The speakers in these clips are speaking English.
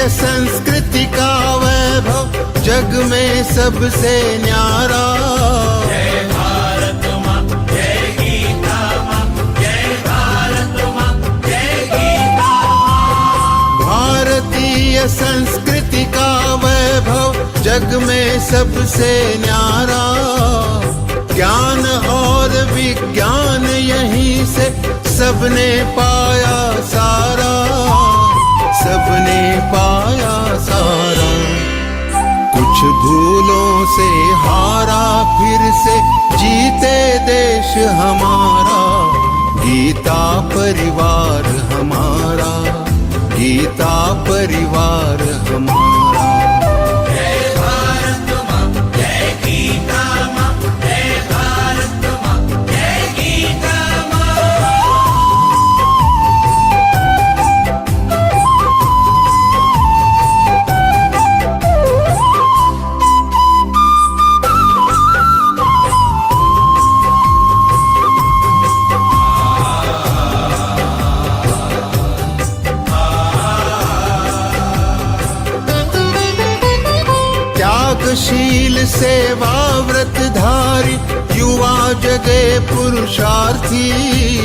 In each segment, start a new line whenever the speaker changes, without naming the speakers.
संस्कृति का वैभव जग में सबसे न्यारा।
जय भारत माँ, जय गीता माँ, जय भारत माँ, जय गीता माँ।
भारतीय संस्कृति का वैभव जग में सबसे न्यारा। ज्ञान और विज्ञान यहीं से सबने पाया सारा, सबने पाया सारा। कुछ भूलों से हारा फिर से जीते देश हमारा। गीता परिवार हमारा, गीता परिवार हमारा।
जय भारत माँ, जय गीता माँ, जय भारत माँ, जय गीता माँ।
त्यागशील सेवा व्रतधारी युवा जगे पुरुषार्थी।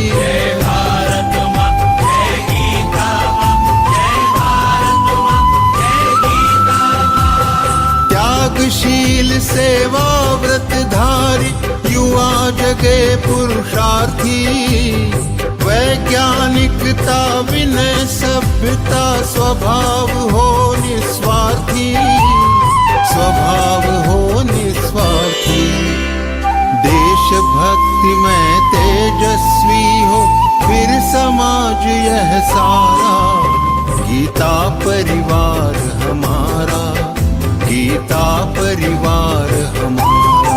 जय भारत माँ, जय गीता माँ, जय भारत माँ, जय गीता माँ।
त्यागशील सेवा व्रतधारी युवा जगे पुरुषार्थी। वैज्ञानिकता विनय सभ्यता स्वभाव हो निस्वार्थी, स्वभाव हो निस्वार्थी। देशभक्ति में तेजस्वी हो फिर समाज यह सारा। गीता परिवार हमारा, गीता परिवार हमारा।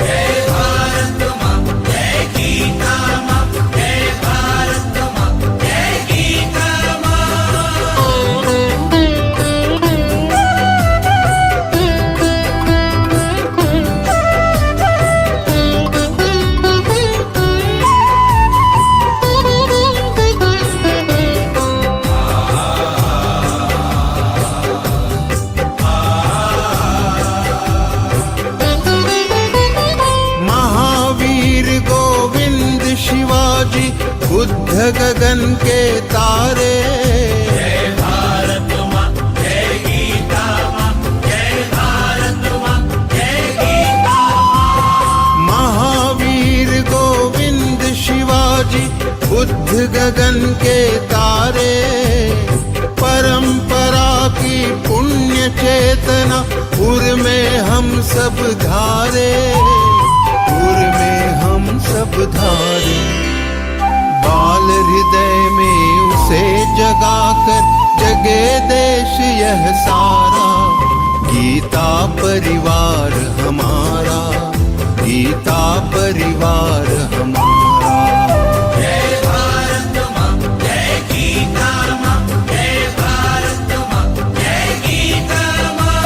जय भारत माँ, जय गीता माँ, जय भारत माँ, जय गीता माँ।
शिवाजी बुद्ध गगन के तारे।
जय भारत माँ, जय गीता माँ, जय भारत माँ, जय गीता माँ।
महावीर गोविंद शिवाजी बुद्ध गगन के तारे। परंपरा की पुण्य चेतना उर में हम सब धारे, उर में हम सब धारे। बाल हृदय में उसे जगाकर जगे देश यह सारा। गीता परिवार हमारा, गीता परिवार हमारा।
जय भारत माँ, जय गीता माँ, जय भारत माँ, जय गीता माँ।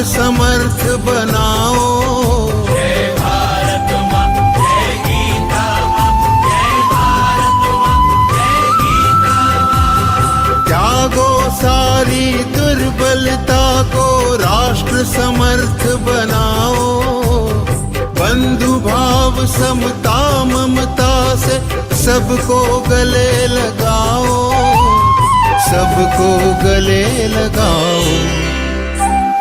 समर्थ बनाओ।
जय भारत माँ, जय गीता माँ, जय भारत माँ, जय गीता माँ।
त्यागो सारी दुर्बलता को राष्ट्र समर्थ बनाओ। बंधु भाव समता ममता से सबको गले लगाओ, सबको गले लगाओ।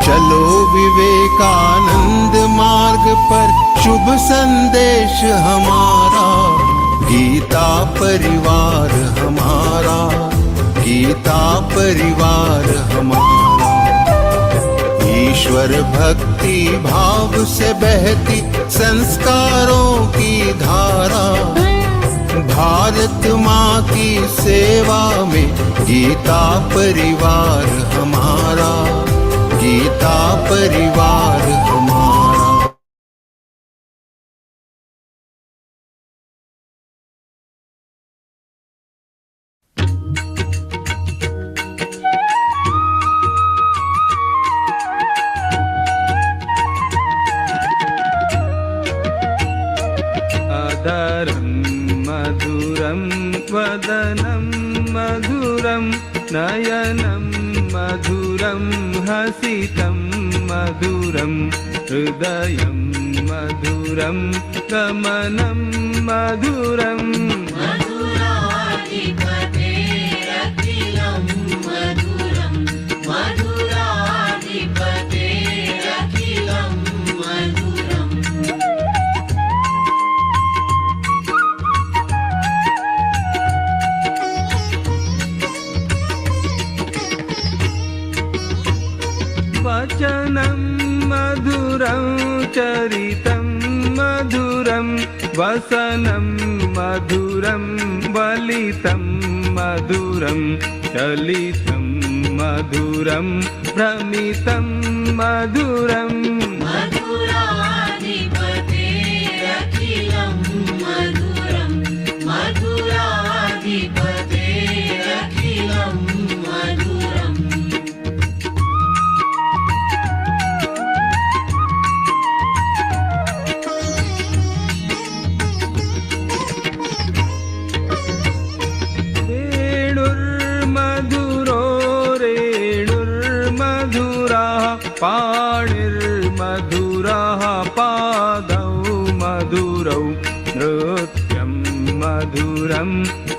चलो विवेकानंद मार्ग पर शुभ संदेश हमारा। गीता परिवार हमारा, गीता परिवार हमारा। ईश्वर भक्ति भाव से बहती संस्कारों की धारा। भारत माँ की सेवा में गीता परिवार हमारा, गीता परिवार हमारा।
अधरं मधुरं वदनं मधुरं नयनं मधुरं हसितं मधुरं हृदयं मधुरं गमनं मधुरम्
मधुराधिपतेरखिलं मधुरं मधुराधिपतेरखिलं मधुरम्
वचनं मधुरं चरितं मधुरं वसनं मधुरं वलितं मधुरं चलितं मधुरं भ्रमितं मधुरम्
मधुराधिपतेरखिलं मधुरं मधुराधिपतेरखिलं मधुरम्
वेणुर्मधुरो रेणुर्मधुरः पाणिर्मधुरः पादौ मधुरौ नृत्यं मधुरं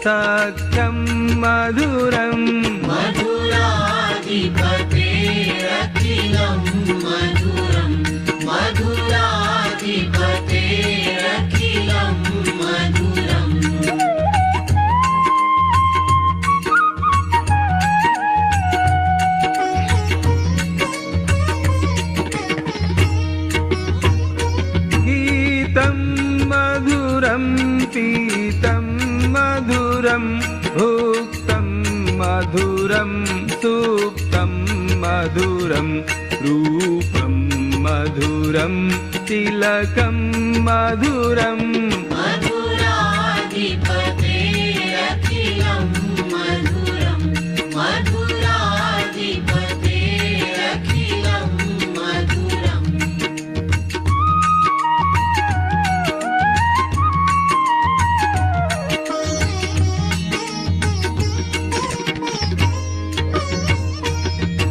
सख्यं मधुरम्
मधुराधिपतेरखिलं मधुरं मधुराधिपतेरखिलं मधुरम्
गीतं मधुरं पीतं मधुरं भुक्तं मधुरं सुप्तं मधुरं रूपं मधुरं तिलकं मधुरम्
मधुराधिपतेरखिलं मधुरं मधुराधिपतेरखिलं मधुरम्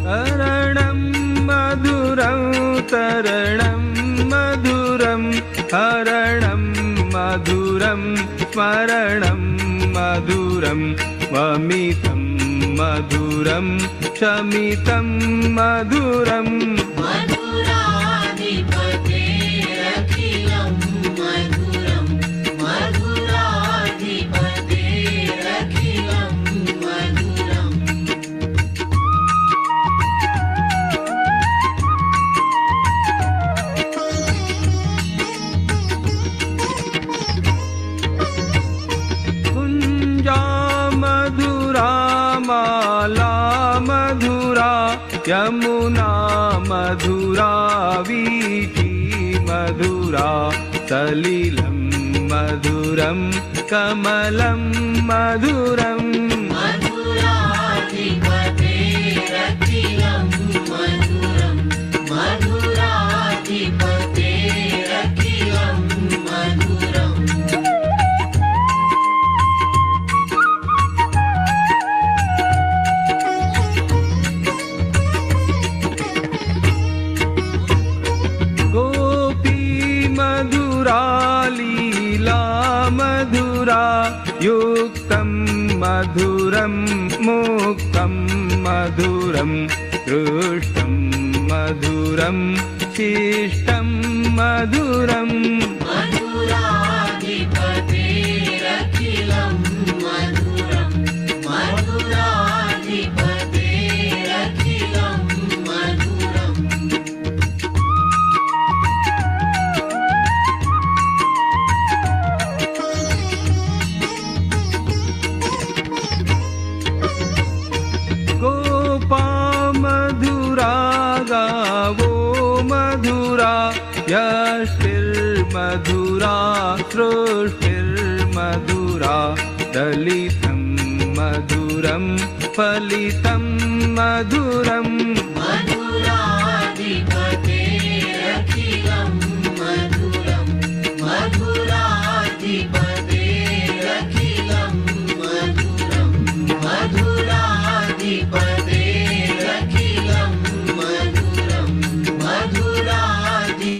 हरणं मधुरं तरणं मधुरं हरणं मधुरं स्मरणं मधुरं वमितं मधुरं शमितं मधुरम्
मधुराधिपतेरखिलं मधुरं मधुराधिपतेरखिलं मधुरम्
कुञ्जा मधुरा माला मधुरा यमुना मधुरा वीथी मधुरा सलिलं मधुरं कमलं मधुरम्
मधुराधिपतेरखिलं मधुरं मधुराधिपतेरखिलं मधुरम्
गोपी मधुरा लीला मधुरा युक्तं मधुरं मुक्तं मधुरं दृष्टं मधुरं शिष्टं मधुरम्
मधुराधिपतेरखिलं मधुरं मधुराधिपतेरखिलं मधुरम्
गोपा मधुरा गा मधुरा सृष्टिर्मधुरा दलितं मधुरं फलितं मधुरम्
मधुराधिपतेरखिलं मधुरं मधुराधिपतेरखिलं मधुरं मधुराधिपतेरखिलं मधुरं मधुराधि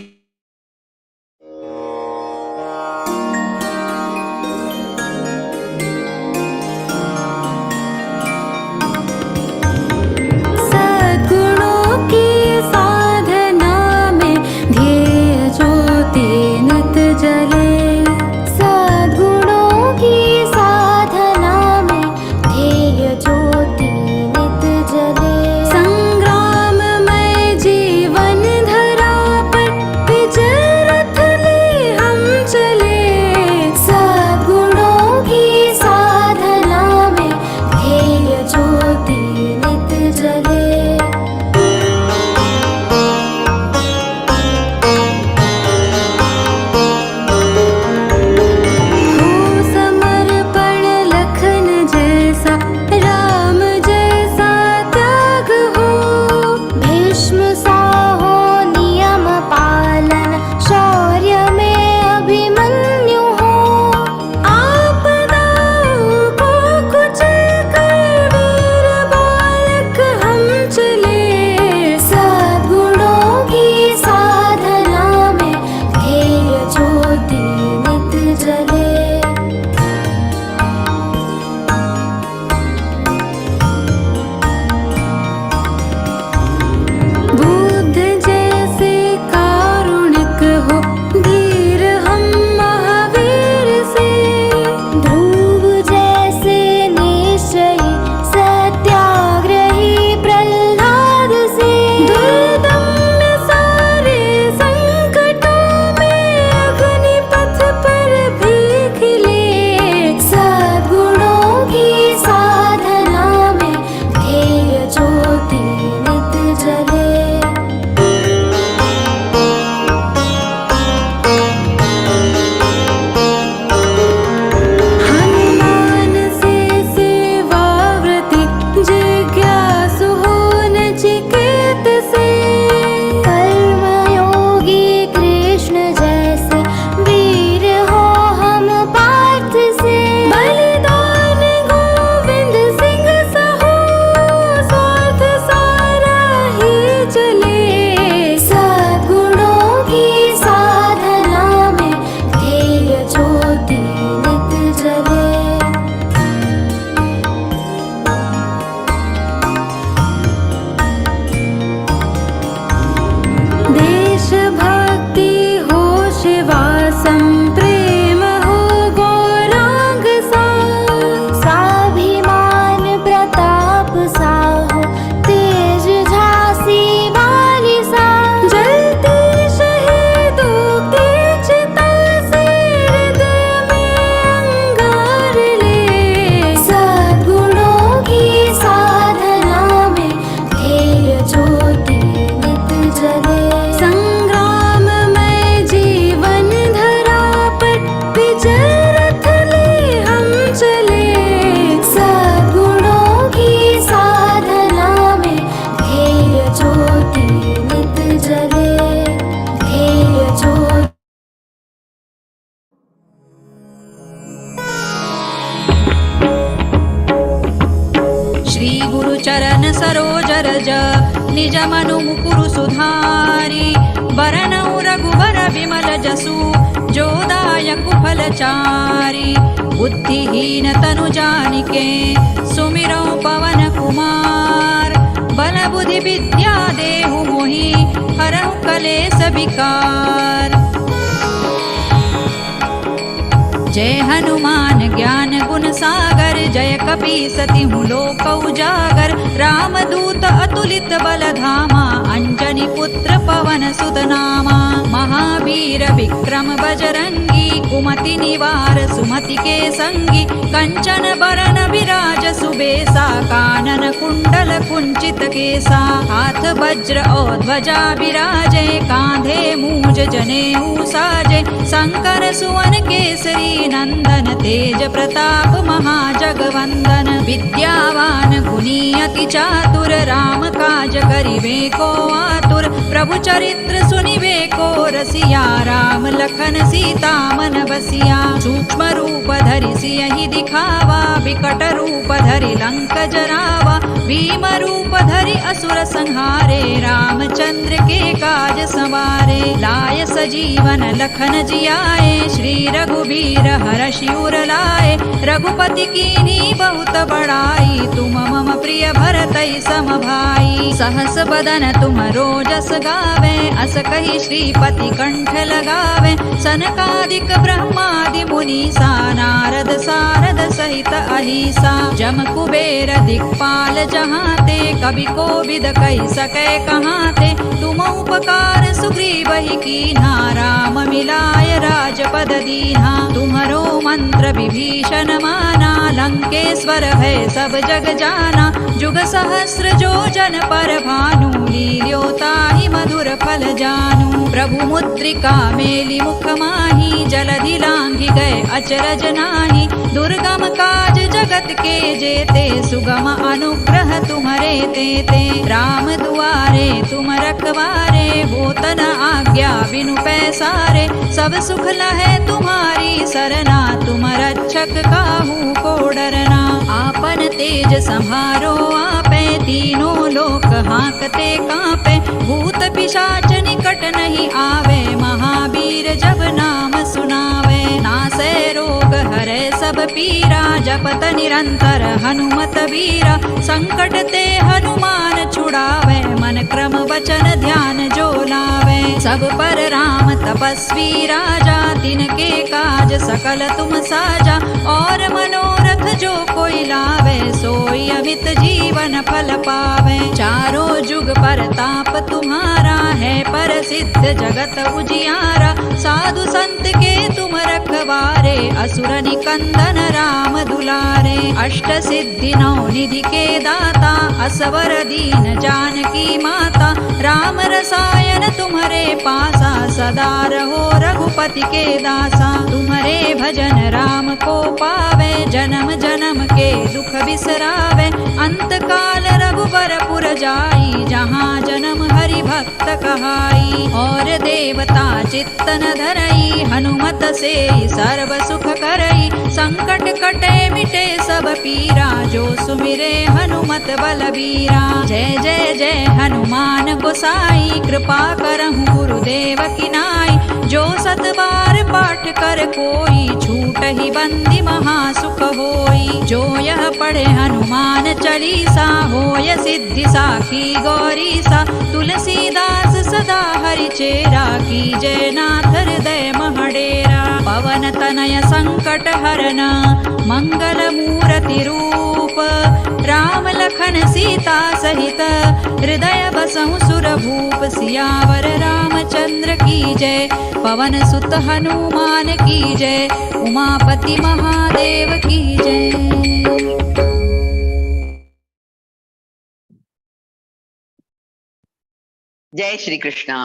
चरण सरोज रज निज मनु मुकुरु सुधारी बरनौ रघुबर विमल जसु जोदायक फलचारी बुद्धिहीन तनु जानिके सुमिरौ पवन कुमार बल बुद्धि विद्या देहु मोहि हरहु कलेस विकार। जय हनुमान ज्ञान गुण सागर जय कपीसति लोक उजागर रामदूत अतुलित बल धामा अंजनी पुत्र पवन सुत नामा महावीर विक्रम बजरंगी कुमति निवार सुमति के संगी कंचन बरन विराज सुबेसा कानन कुंडल कुंचित केसा हाथ वज्र और ध्वजा विराजे कांधे मूज जनेऊ साजे शंकर सुवन केसरी नंदन तेज प्रताप महाजगवंदन विद्यावान गुणी अति चातुर राम काज करिबे को आतुर प्रभु चरित्र सुनिबे को रसिया राम लखन सीता मन बसिया सूक्ष्म रूप धरि सियहि दिखावा विकट रूप धरि लंक जरावा भीम रूप धरि असुर संहारे रामचंद्र के काज संवारे लाय सजीवन लखन जियाए श्री रघुबीर हरषि उर लाए रघुपति कीन्ही बहुत बड़ाई तुम मम प्रिय भरतई सम भाई सहस बदन तुम रोजस गावे अस कहि श्रीपति कंठ लगावे सनकादिक ब्रह्मादि मुनीसा नारद सारद सहित अहिसा जम कुबेर दिक्पाल जहाते कवि कोविद कहि सकै कहाते तुम उपकार सुग्रीव ही कीन्हा राम मिलाय राजपद दीन्हा तुम्हरो मंत्र विभीषण माना लंकेश्वर भय सब जग जाना जुग सहस्र जो जन पर भानु लील्योताहि मधुर फल जानू प्रभु मुद्रिका मेलि मुख माही जलधि लांघि गए अचरज नाही दुर्गम काज जगत के जेते सुगम अनुग्रह तुम्हरे तेते राम दुआरे तुम रखवारे होत न आज्ञा बिनु पैसारे सब सुख लहै तुम्हारी सरना तुम रक्षक काहू को डरना आपन तेज संभारो आपे तीनों लोक हांकते कांपे भूत पिशाच निकट नहीं आवे महावीर जब नाम सुनावे नासै रोग हरै सब पीरा जपत निरंतर हनुमत वीरा संकट ते हनुमान छुड़ावे मन क्रम वचन ध्यान जो लावे सब पर राम तपस्वी राजा तिनके काज सकल तुम साजा और मनोरथ जो कोई लावे सोई अमित जीवन फल पावे चारों जुग पर ताप तुम्हारा है पर सिद्ध जगत उजियारा साधु संत के तुम रखवारे असुर निकंदन राम दुलारे अष्ट सिद्धि नौ निधि के दाता असवर दीन जानकी माता राम रसायन तुम्हारे पासा सदा रहो रघुपति के दासा तुम्हारे भजन राम को पावे जन्म जन्म के दुख बिसरावे अंत काल रघुबर पुर जाई जहाँ जन्म हरि भक्त कहाई और देवता चित्तन धरई हनुमत से सर्व सुख करई संकट कटे मिटे सब पीरा जो सुमिरे हनुमत बलबीरा जय जय जय हनुमान गोसाई कृपा करहु गुरुदेव की नाई जो सत बार पाठ कर कोई छूट ही बंदी महासुख होई जो यह पढ़े हनुमान चालीसा होय सिद्धि साखी गौरीसा तुलसीदास सदा हरि चेरा की जय नाथ हृदय महडेरा पवन तनय संकट हरन मंगल मूर्ति रूप राम लखन सीता सहित हृदय बसहु सुर भूप सियावर रामचंद्र की जय पवन सुत हनुमान की जय उमापति महादेव की जय।
Jai Shri Krishna.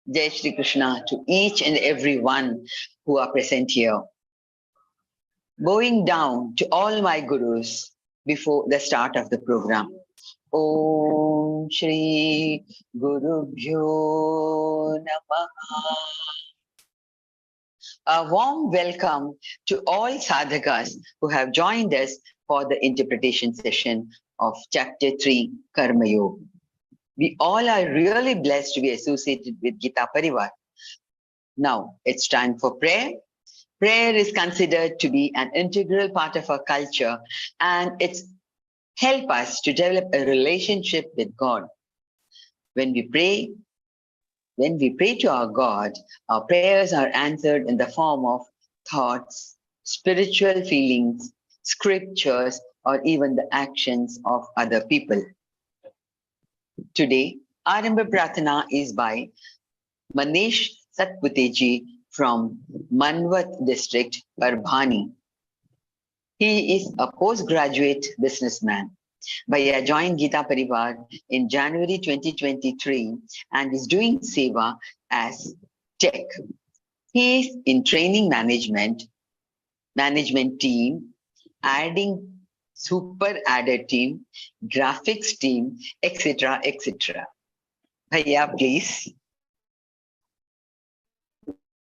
Jai Shri Krishna to each and every one who are present here. Bowing down to all my gurus before the start of the program. Om Shri Gurubhyo Namaha. A warm welcome to all sadhakas who have joined us for the interpretation session of Chapter 3, Karma Yoga. We all are really blessed to be associated with Geeta Parivar. Now, it's time for prayer. Prayer is considered to be an integral part of our culture, and it's help us to develop a relationship with God. When we pray to our God, our prayers are answered in the form of thoughts, spiritual feelings, scriptures, or even the actions of other people. Today, Arambha Prarthana is by Manish Satputeji from Manvat district, Parbhani. He is a postgraduate businessman. Vaidya joined Geeta Parivar in January 2023 and is doing Seva as tech. He is in training management team, adding super adder team, graphics team, etc. etc. Vaidya, please.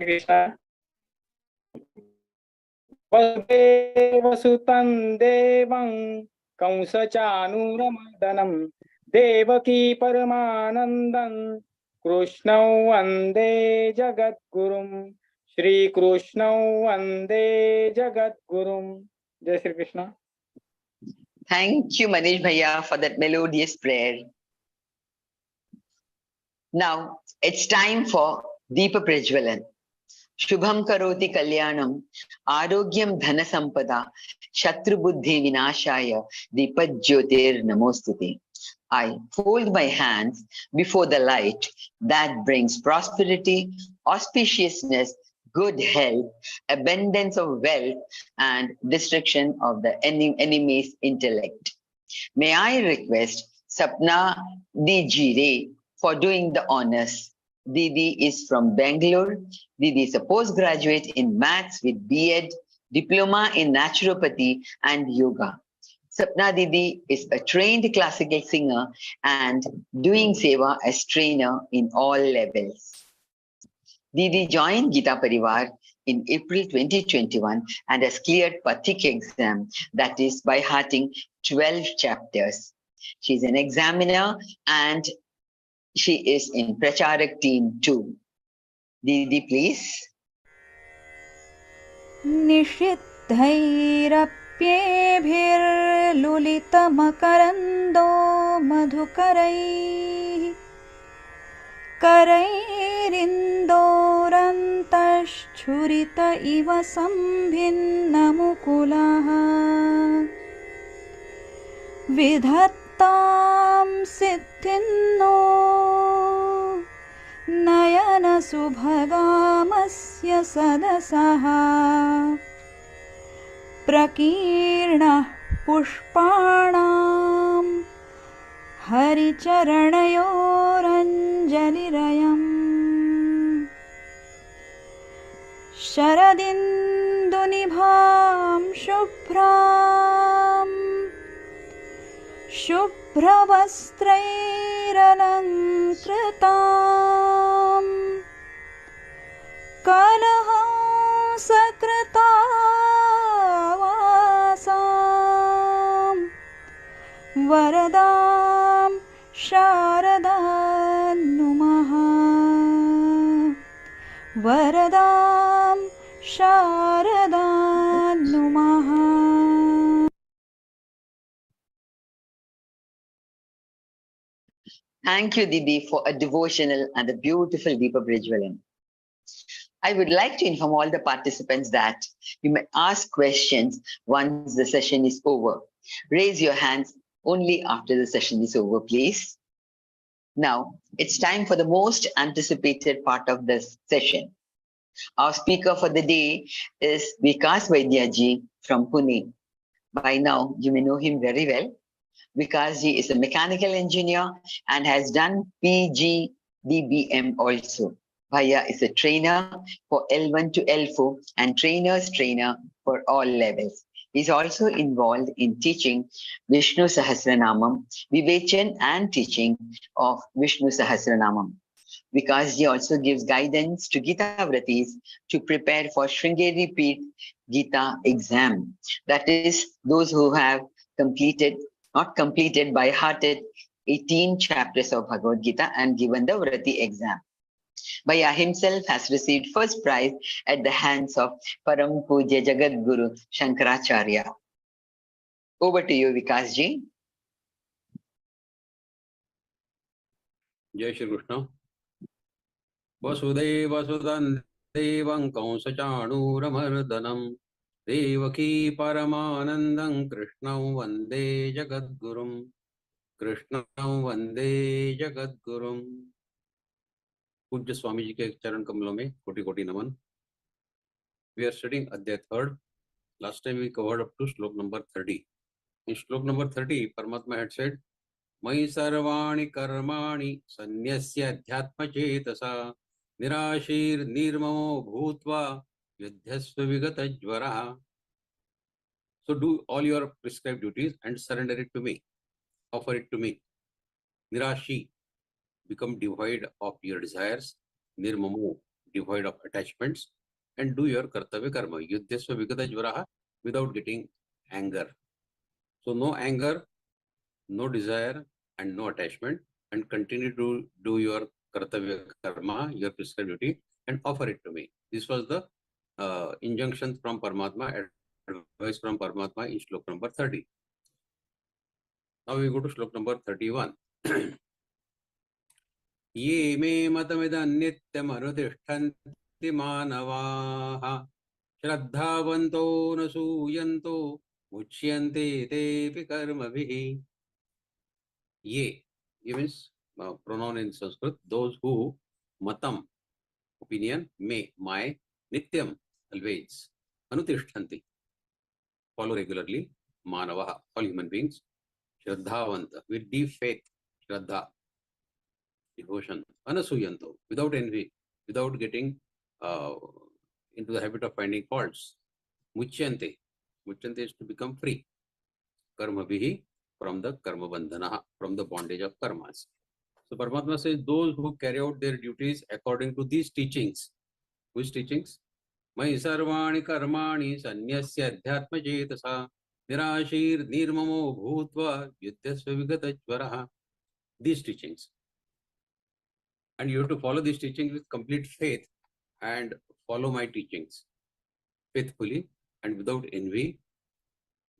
Krishna. वसुदेवसुतं देवं कंसचानूरमर्दनं देवकी परमानन्दं कृष्णं वन्दे जगद्गुरुं श्रीकृष्णं वन्दे जगद्गुरुं. जय Shri Krishna.
Thank you, Manish Bhaiya, for that melodious prayer. Now, it's time for Deepa Prajwalan. Shubham karoti kalyanam, arogyam dhana sampada, shatru buddhi vinashaya, Deepajyotir namostute. I fold my hands before the light that brings prosperity, auspiciousness, good health, abundance of wealth, and destruction of the enemy's intellect. May I request Sapna Dijire for doing the honors. Didi is from Bangalore. Didi is a postgraduate in maths with B.Ed, diploma in naturopathy and yoga. Sapna Didi is a trained classical singer and doing seva as trainer in all levels. Didi joined Geeta Parivar in April 2021 and has cleared Pathik exam, that is by hearting 12 chapters. She's an examiner and she is in Pracharak team too. Didi, please.
निषिद्धैरप्येभिर्लुलितमकरन्दो मधुकरैः करैरिन्दोरन्तश्छुरित इव सम्भिन्नमुकुलः विधत्तां सिद्धिन्नो नयनसुभगामस्य सदसः प्रकीर्णः पुष्पाणां हरिचरणयोरञ्जलिरयम् शरदिन्दुनिभां शुभ्रवस्त्रैरलङ्कृतां कलहंसकृतावासां वरदां शारदां नुमः वरदां शारदां नुमः.
Thank you, Didi, for a devotional and a beautiful Deepa Prajwalan. I would like to inform all the participants that you may ask questions once the session is over. Raise your hands only after the session is over, please. Now, it's time for the most anticipated part of this session. Our speaker for the day is Vikas Vaidya ji from Pune. By now, you may know him very well. Vikas ji is a mechanical engineer and has done PGDBM also. Vaidya is a trainer for L1 to L4 and trainer's trainer for all levels. He's also involved in teaching Vishnu Sahasranamam, Vivechan and teaching of Vishnu Sahasranamam. Vikas ji also gives guidance to Geeta Vratis to prepare for Sringeri Peeth Geeta exam. That is, those who have not completed by hearted 18 chapters of Bhagavad Gita and given the Vrati exam. Vaidya himself has received first prize at the hands of Param Pujya Jagat Guru Shankaracharya. Over to you, Vikas ji.
Jai Shri Krishna. Vasudevasutan Devam Kausachanuramardanam Devaki Paramanandam Krishnam Vande Jagadgurum Krishnam Vande Jagadgurum. पूज्य स्वामी जी के चरण कमलों में कोटि कोटि नमन. We are studying Adhyay 3rd. Last time we covered up to slok number 30. In shlok number 30, Paramatma had said, Mai sarvani karmani sanyasya adhyatma chetasa nirashir nirmamo bhutva yudhyasva vigatajvara. So do all your prescribed duties and surrender it to me. Offer it to me. Nirashi, become devoid of your desires. Nirmamo, devoid of attachments. And do your kartavya karma. Yudhyasva vigatajvara, without getting anger. So no anger, no desire, and no attachment, and continue to do your kartavya karma, your prescribed duty, and offer it to me. This was the injunction from Paramatma, advice from Paramatma in shlok number 30. Now we go to shlok number 31. Ye me matamidan nityam anutishtanti manavaha shraddhavanto nasuyanto muchyante tepi karmabhihi. Ye means pronoun in Sanskrit. Those who, matam, opinion, me, my, nityam, always, anutishtanti, follow regularly, manavaha, all human beings, shraddhavanta, with deep faith, shraddha, devotion, anasuyanto, without envy, without getting into the habit of finding faults, muchyante, muchyante is to become free, karmabhihi, from the karma bandhana, from the bondage of karmas. So Paramatma says those who carry out their duties according to these teachings. Which teachings? Mai sarvani karmani sanyasya adhyatma chetasa nirashir nirmamo bhutva yudhyasva vigatajvaraha. These teachings. And you have to follow these teachings with complete faith and follow my teachings faithfully and without envy.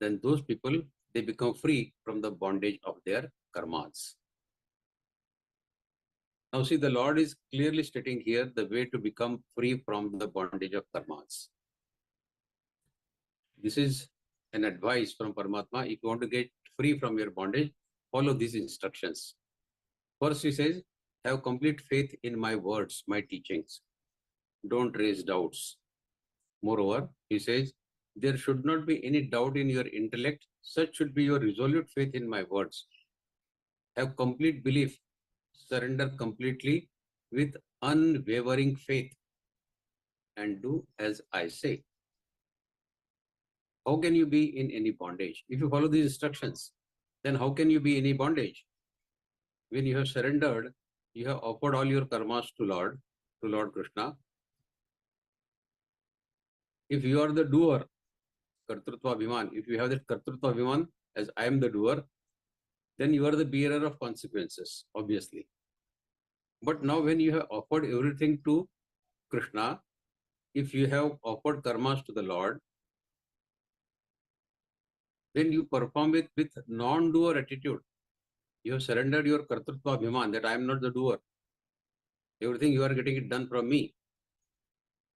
Then those people, they become free from the bondage of their karmas. Now see, the Lord is clearly stating here the way to become free from the bondage of karmas. This is an advice from Paramatma. If you want to get free from your bondage, follow these instructions. First, he says, have complete faith in my words, my teachings. Don't raise doubts. Moreover, he says, there should not be any doubt in your intellect. Such should be your resolute faith in my words. Have complete belief. Surrender completely with unwavering faith and do as I say. How can you be in any bondage? If you follow these instructions, then how can you be in any bondage? When you have surrendered, you have offered all your karmas to Lord Krishna. If you are the doer, kartrutva abhiman, if you have that kartrutva abhiman, as I am the doer, then you are the bearer of consequences, obviously. But now when you have offered everything to Krishna, if you have offered karmas to the Lord, then you perform it with non-doer attitude. You have surrendered your kartrutva abhiman, that I am not the doer. Everything you are getting it done from me.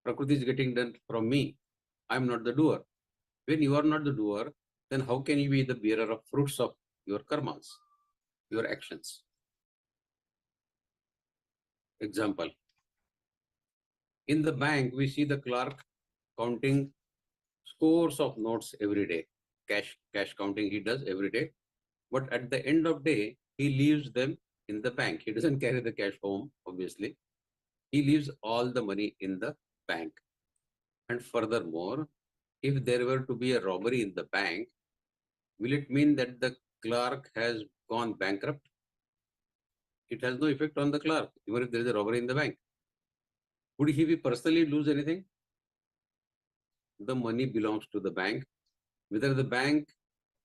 Prakriti is getting done from me. I am not the doer. When you are not the doer, then how can you be the bearer of fruits of your karmas, your actions? Example. In the bank, we see the clerk counting scores of notes every day. Cash counting he does every day. But at the end of the day, he leaves them in the bank. He doesn't carry the cash home, obviously. He leaves all the money in the bank. And furthermore, if there were to be a robbery in the bank, will it mean that the clerk has gone bankrupt? It has no effect on the clerk, even if there is a robbery in the bank. Would he be personally lose anything? The money belongs to the bank. Whether the bank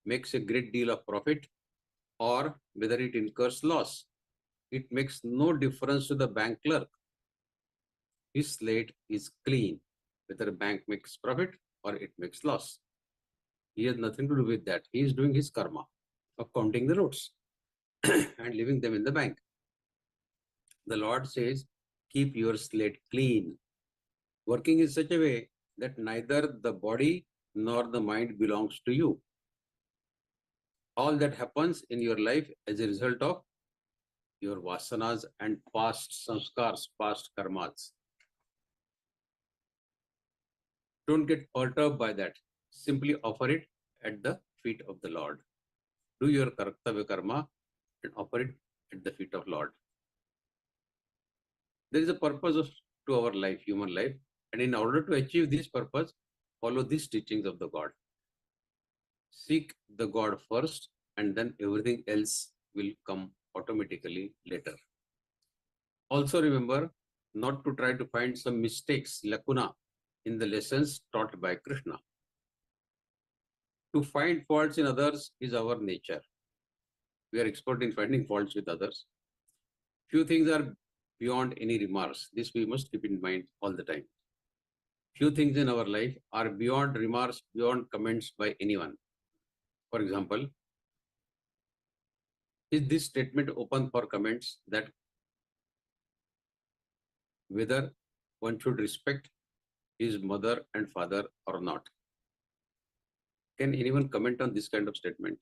makes a great deal of profit or whether it incurs loss, it makes no difference to the bank clerk. His slate is clean, whether a bank makes profit or it makes loss. He has nothing to do with that. He is doing his karma of counting the notes and leaving them in the bank. The Lord says, keep your slate clean, working in such a way that neither the body nor the mind belongs to you. All that happens in your life as a result of your vasanas and past samskars, past karmas. Don't get perturbed by that. Simply offer it at the feet of the Lord. do your kartavya karma and offer it at the feet of Lord. There is a purpose to our life, human life, and in order to achieve this purpose, follow these teachings of the God. Seek the God first, and then everything else will come automatically later. Also remember not to try to find some mistakes, lacuna, in the lessons taught by Krishna. To find faults in others is our nature. We are expert in finding faults with others. Few things are beyond any remarks. This we must keep in mind all the time. Few things in our life are beyond remarks, beyond comments by anyone. For example, is this statement open for comments that whether one should respect his mother and father or not? Can anyone comment on this kind of statement?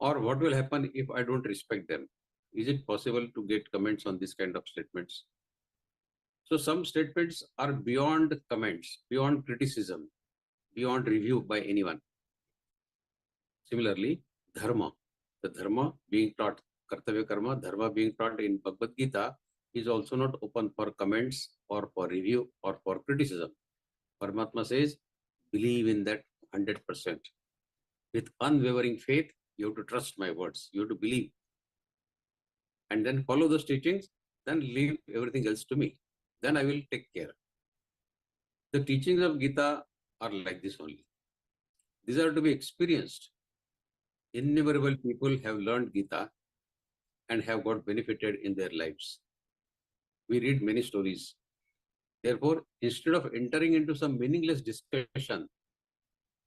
Or what will happen if I don't respect them? Is it possible to get comments on this kind of statements? So some statements are beyond comments, beyond criticism, beyond review by anyone. Similarly, dharma, the dharma being taught, kartavya karma, dharma being taught in Bhagavad-Gītā is also not open for comments or for review or for criticism. Paramatma says, believe in that 100%. With unwavering faith, you have to trust my words, you have to believe. And then follow those teachings, then leave everything else to me. Then I will take care. The teachings of Gita are like this only. These are to be experienced. Innumerable people have learned Gita and have got benefited in their lives. We read many stories. Therefore, instead of entering into some meaningless discussion,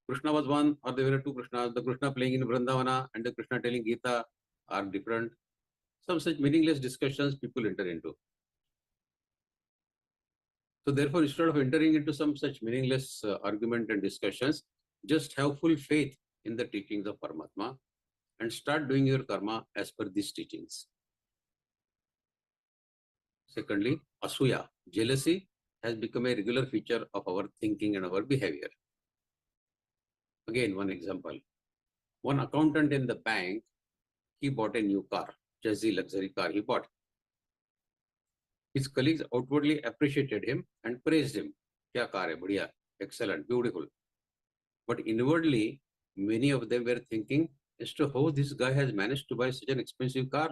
Krishna was one or there were two Krishnas, the Krishna playing in Vrindavana and the Krishna telling Gita are different. Some such meaningless discussions people enter into. So therefore, instead of entering into some such meaningless argument and discussions, just have full faith in the teachings of Paramatma and start doing your karma as per these teachings. Secondly, asuya, jealousy, has become a regular feature of our thinking and our behavior. Again, one example. One accountant in the bank, he bought a new car, jazzy luxury car he bought. His colleagues outwardly appreciated him and praised him. Kya car hai, badhiya, excellent, beautiful. But inwardly, many of them were thinking as to how this guy has managed to buy such an expensive car.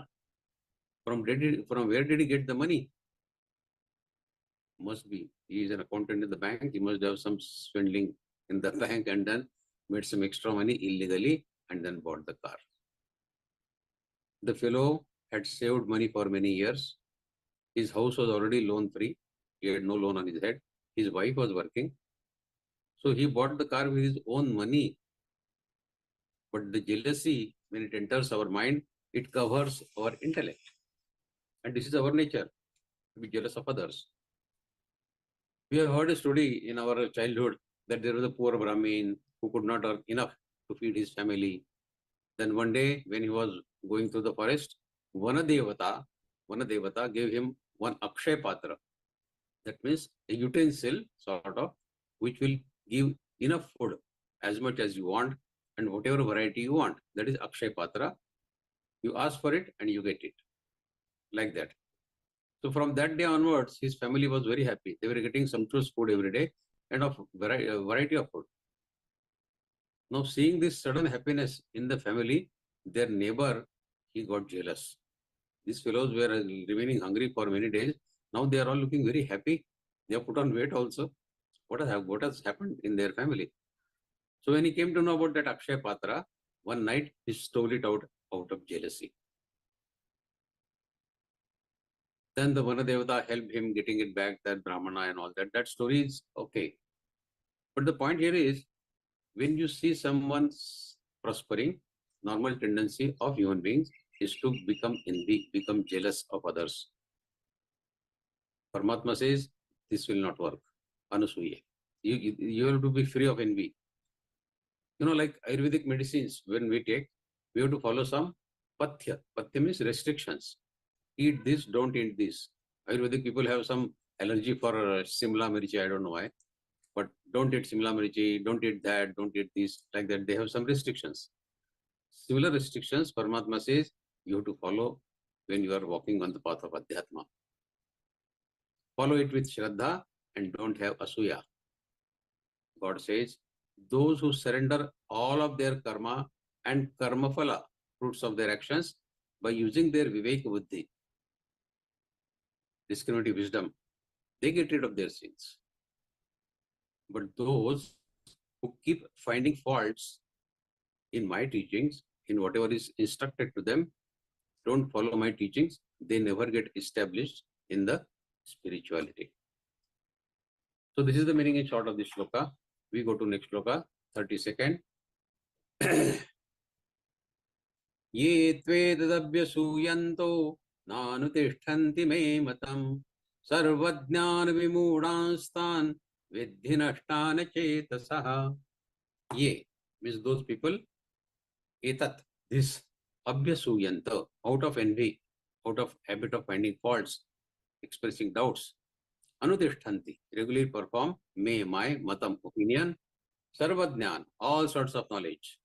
From where did he get the money? Must be, he is an accountant in the bank, he must have some swindling in the bank and then made some extra money illegally and then bought the car. The fellow had saved money for many years. His house was already loan free. He had no loan on his head. His wife was working. So he bought the car with his own money. But the jealousy, when it enters our mind, it covers our intellect. And this is our nature, to be jealous of others. We have heard a story in our childhood that there was a poor Brahmin who could not earn enough to feed his family. Then one day when he was going through the forest, Vanadevata gave him one Akshay Patra. That means a utensil, sort of, which will give enough food, as much as you want and whatever variety you want. That is Akshay Patra. You ask for it and you get it. Like that. So from that day onwards, his family was very happy. They were getting sumptuous food every day and of variety of food. Now seeing this sudden happiness in the family, their neighbor, he got jealous. These fellows were remaining hungry for many days. Now they are all looking very happy. They have put on weight also. What has happened in their family? So when he came to know about that Akshay Patra, one night he stole it out of jealousy. Then the Vanadevata helped him getting it back, that Brahmana and all that. That story is okay. But the point here is, when you see someone prospering, normal tendency of human beings is to become envy, become jealous of others. Paramatma says, this will not work. Anasuya. You have to be free of envy. You know, like Ayurvedic medicines, when we take, we have to follow some pathya. Pathya means restrictions. Eat this, don't eat this. Ayurvedic people have some allergy for Simla mirchi, I don't know why. but don't eat simla mirchi, don't eat that, don't eat this, like that. They have some restrictions. Similar restrictions, Paramatma says, you have to follow when you are walking on the path of Adhyatma. Follow it with Shraddha and don't have Asuya. God says, those who surrender all of their karma and karma phala, fruits of their actions, by using their Vivek Buddhi, discriminative wisdom, they get rid of their sins. But those who keep finding faults in my teachings, in whatever is instructed to them, don't follow my teachings, they never get established in the spirituality. So this is the meaning in short of this shloka. We go to next shloka, 32nd. Ye tvedadabhyasuyanto nanutishtanti me matam sarvajnana vimudanstan vidhinashtana chetasaha. Ye means those people, etat, this, abhyasuyanta, out of envy, out of habit of finding faults, expressing doubts, anutishtanti, regularly perform, me, my, matam, opinion, sarvajnan, all sorts of knowledge,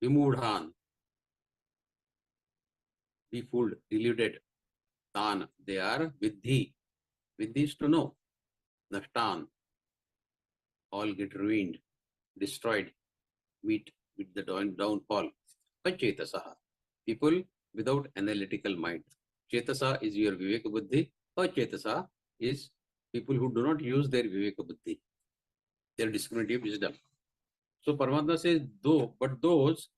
vimudhan, be fooled, deluded, tan, they are vidhi, vidhi is to know, nashtan, all get ruined, destroyed, meet with the downfall. Achetasaha, people without analytical mind. Chetasa is your Viveka Buddhi. Achetasa is people who do not use their Viveka Buddhi, their discriminative wisdom. So Paramatma says, but those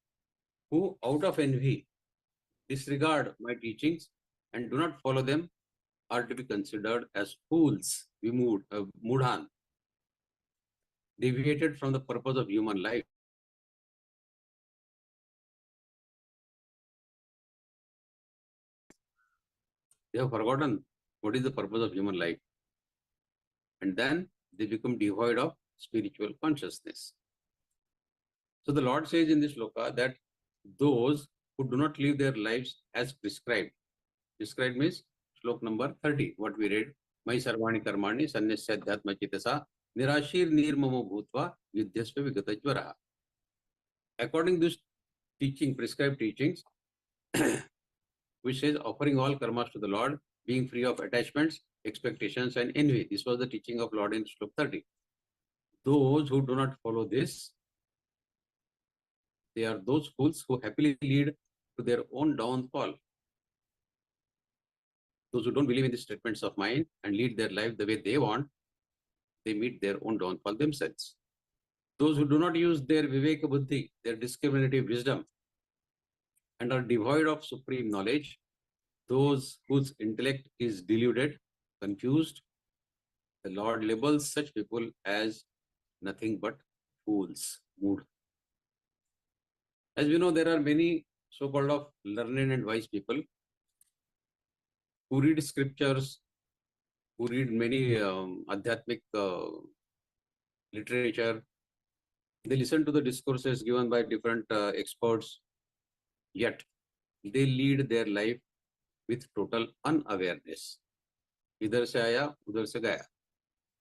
who out of envy disregard my teachings and do not follow them are to be considered as fools, mudhan, deviated from the purpose of human life. They have forgotten what is the purpose of human life. And then they become devoid of spiritual consciousness. So the Lord says in this shloka that those who do not live their lives as prescribed. Prescribed means shlok number 30, what we read. Mai sarvani karmani sanyasya adhyatma chitasa nirashir nirmamo bhutva yudhyasva vigatajvaraha. According to this teaching, prescribed teachings, which says offering all karmas to the Lord, being free of attachments, expectations and envy. This was the teaching of Lord in Shlok 30. Those who do not follow this, they are those fools who happily lead to their own downfall. Those who don't believe in the statements of mine and lead their life the way they want, they meet their own downfall themselves. Those who do not use their Viveka Buddhi, their discriminative wisdom, and are devoid of supreme knowledge, those whose intellect is deluded, confused, the Lord labels such people as nothing but fools, mood. As we know, there are many so-called of learned and wise people who read scriptures, who read many adhyatmic literature. They listen to the discourses given by different experts, yet they lead their life with total unawareness. Idhar se aaya, udhar se gaya.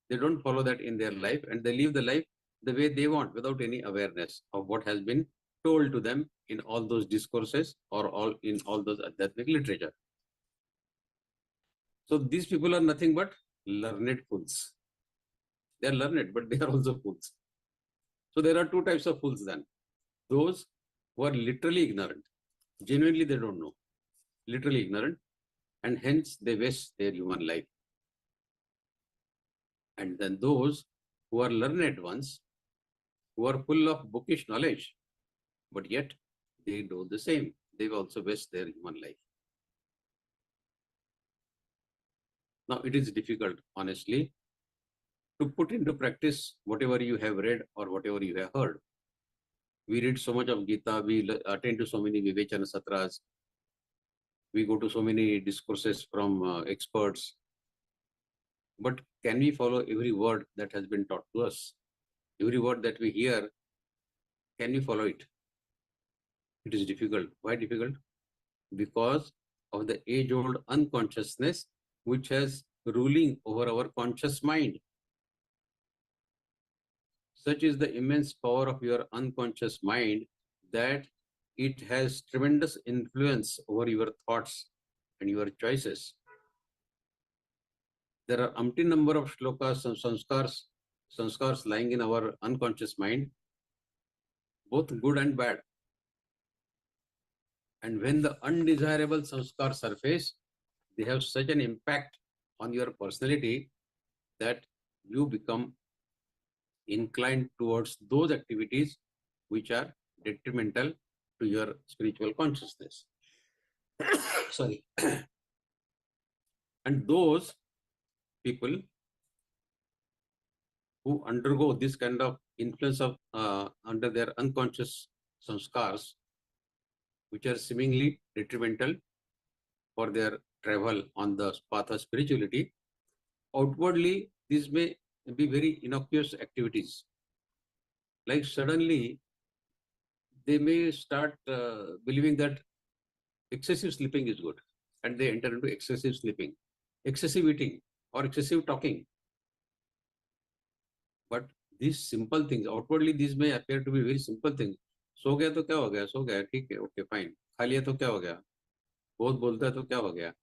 They don't follow that in their life and they live the life the way they want without any awareness of what has been told to them in all those discourses or in all those adhyatmic literature. So these people are nothing but learned fools. They are learned, but they are also fools. So there are two types of fools then. Those who are literally ignorant. Genuinely they don't know. Literally ignorant. And hence they waste their human life. And then those who are learned ones, who are full of bookish knowledge, but yet they do the same. They also waste their human life. Now it is difficult, honestly, to put into practice whatever you have read or whatever you have heard. We read so much of Geeta, we attend to so many Vivechana Satras, we go to so many discourses from experts. But can we follow every word that has been taught to us? Every word that we hear, can we follow it? It is difficult. Why difficult? Because of the age-old unconsciousness which has ruling over our conscious mind. Such is the immense power of your unconscious mind that it has tremendous influence over your thoughts and your choices. There are umpteen number of shlokas and sanskars lying in our unconscious mind, both good and bad. And when the undesirable sanskars surface, they have such an impact on your personality that you become inclined towards those activities which are detrimental to your spiritual consciousness. Sorry. And those people who undergo this kind of influence of under their unconscious sanskars, which are seemingly detrimental for their travel on the path of spirituality, outwardly these may be very innocuous activities. Like suddenly they may start believing that excessive sleeping is good, and they enter into excessive sleeping, excessive eating, or excessive talking. But these simple things, outwardly these may appear to be very simple things. सो गया तो क्या हो गया, सो गया ठीक है, okay fine, खा लिया तो क्या हो गया, बहुत बोलता है तो क्या हो गया.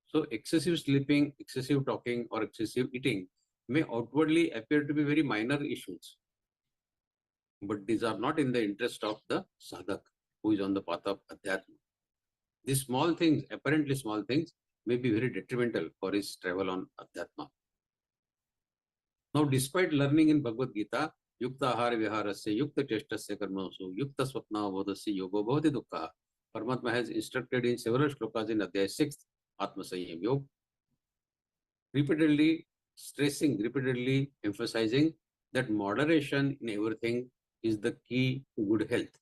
So excessive sleeping, excessive talking, or excessive eating may outwardly appear to be very minor issues, but these are not in the interest of the sadhak who is on the path of adhyatma. These small things, apparently small things, may be very detrimental for his travel on adhyatma. Now, despite learning in Bhagavad-Gītā, Yukta Ahara Viharasya, Yukta Cheshtasya Karmasu, Yukta Swapna Bodhasya Yogo Bhavati Dukkha, Paramatma has instructed in several shlokas in Adhyaya 6, Atma Sanyam Yoga, repeatedly stressing, repeatedly emphasizing that moderation in everything is the key to good health.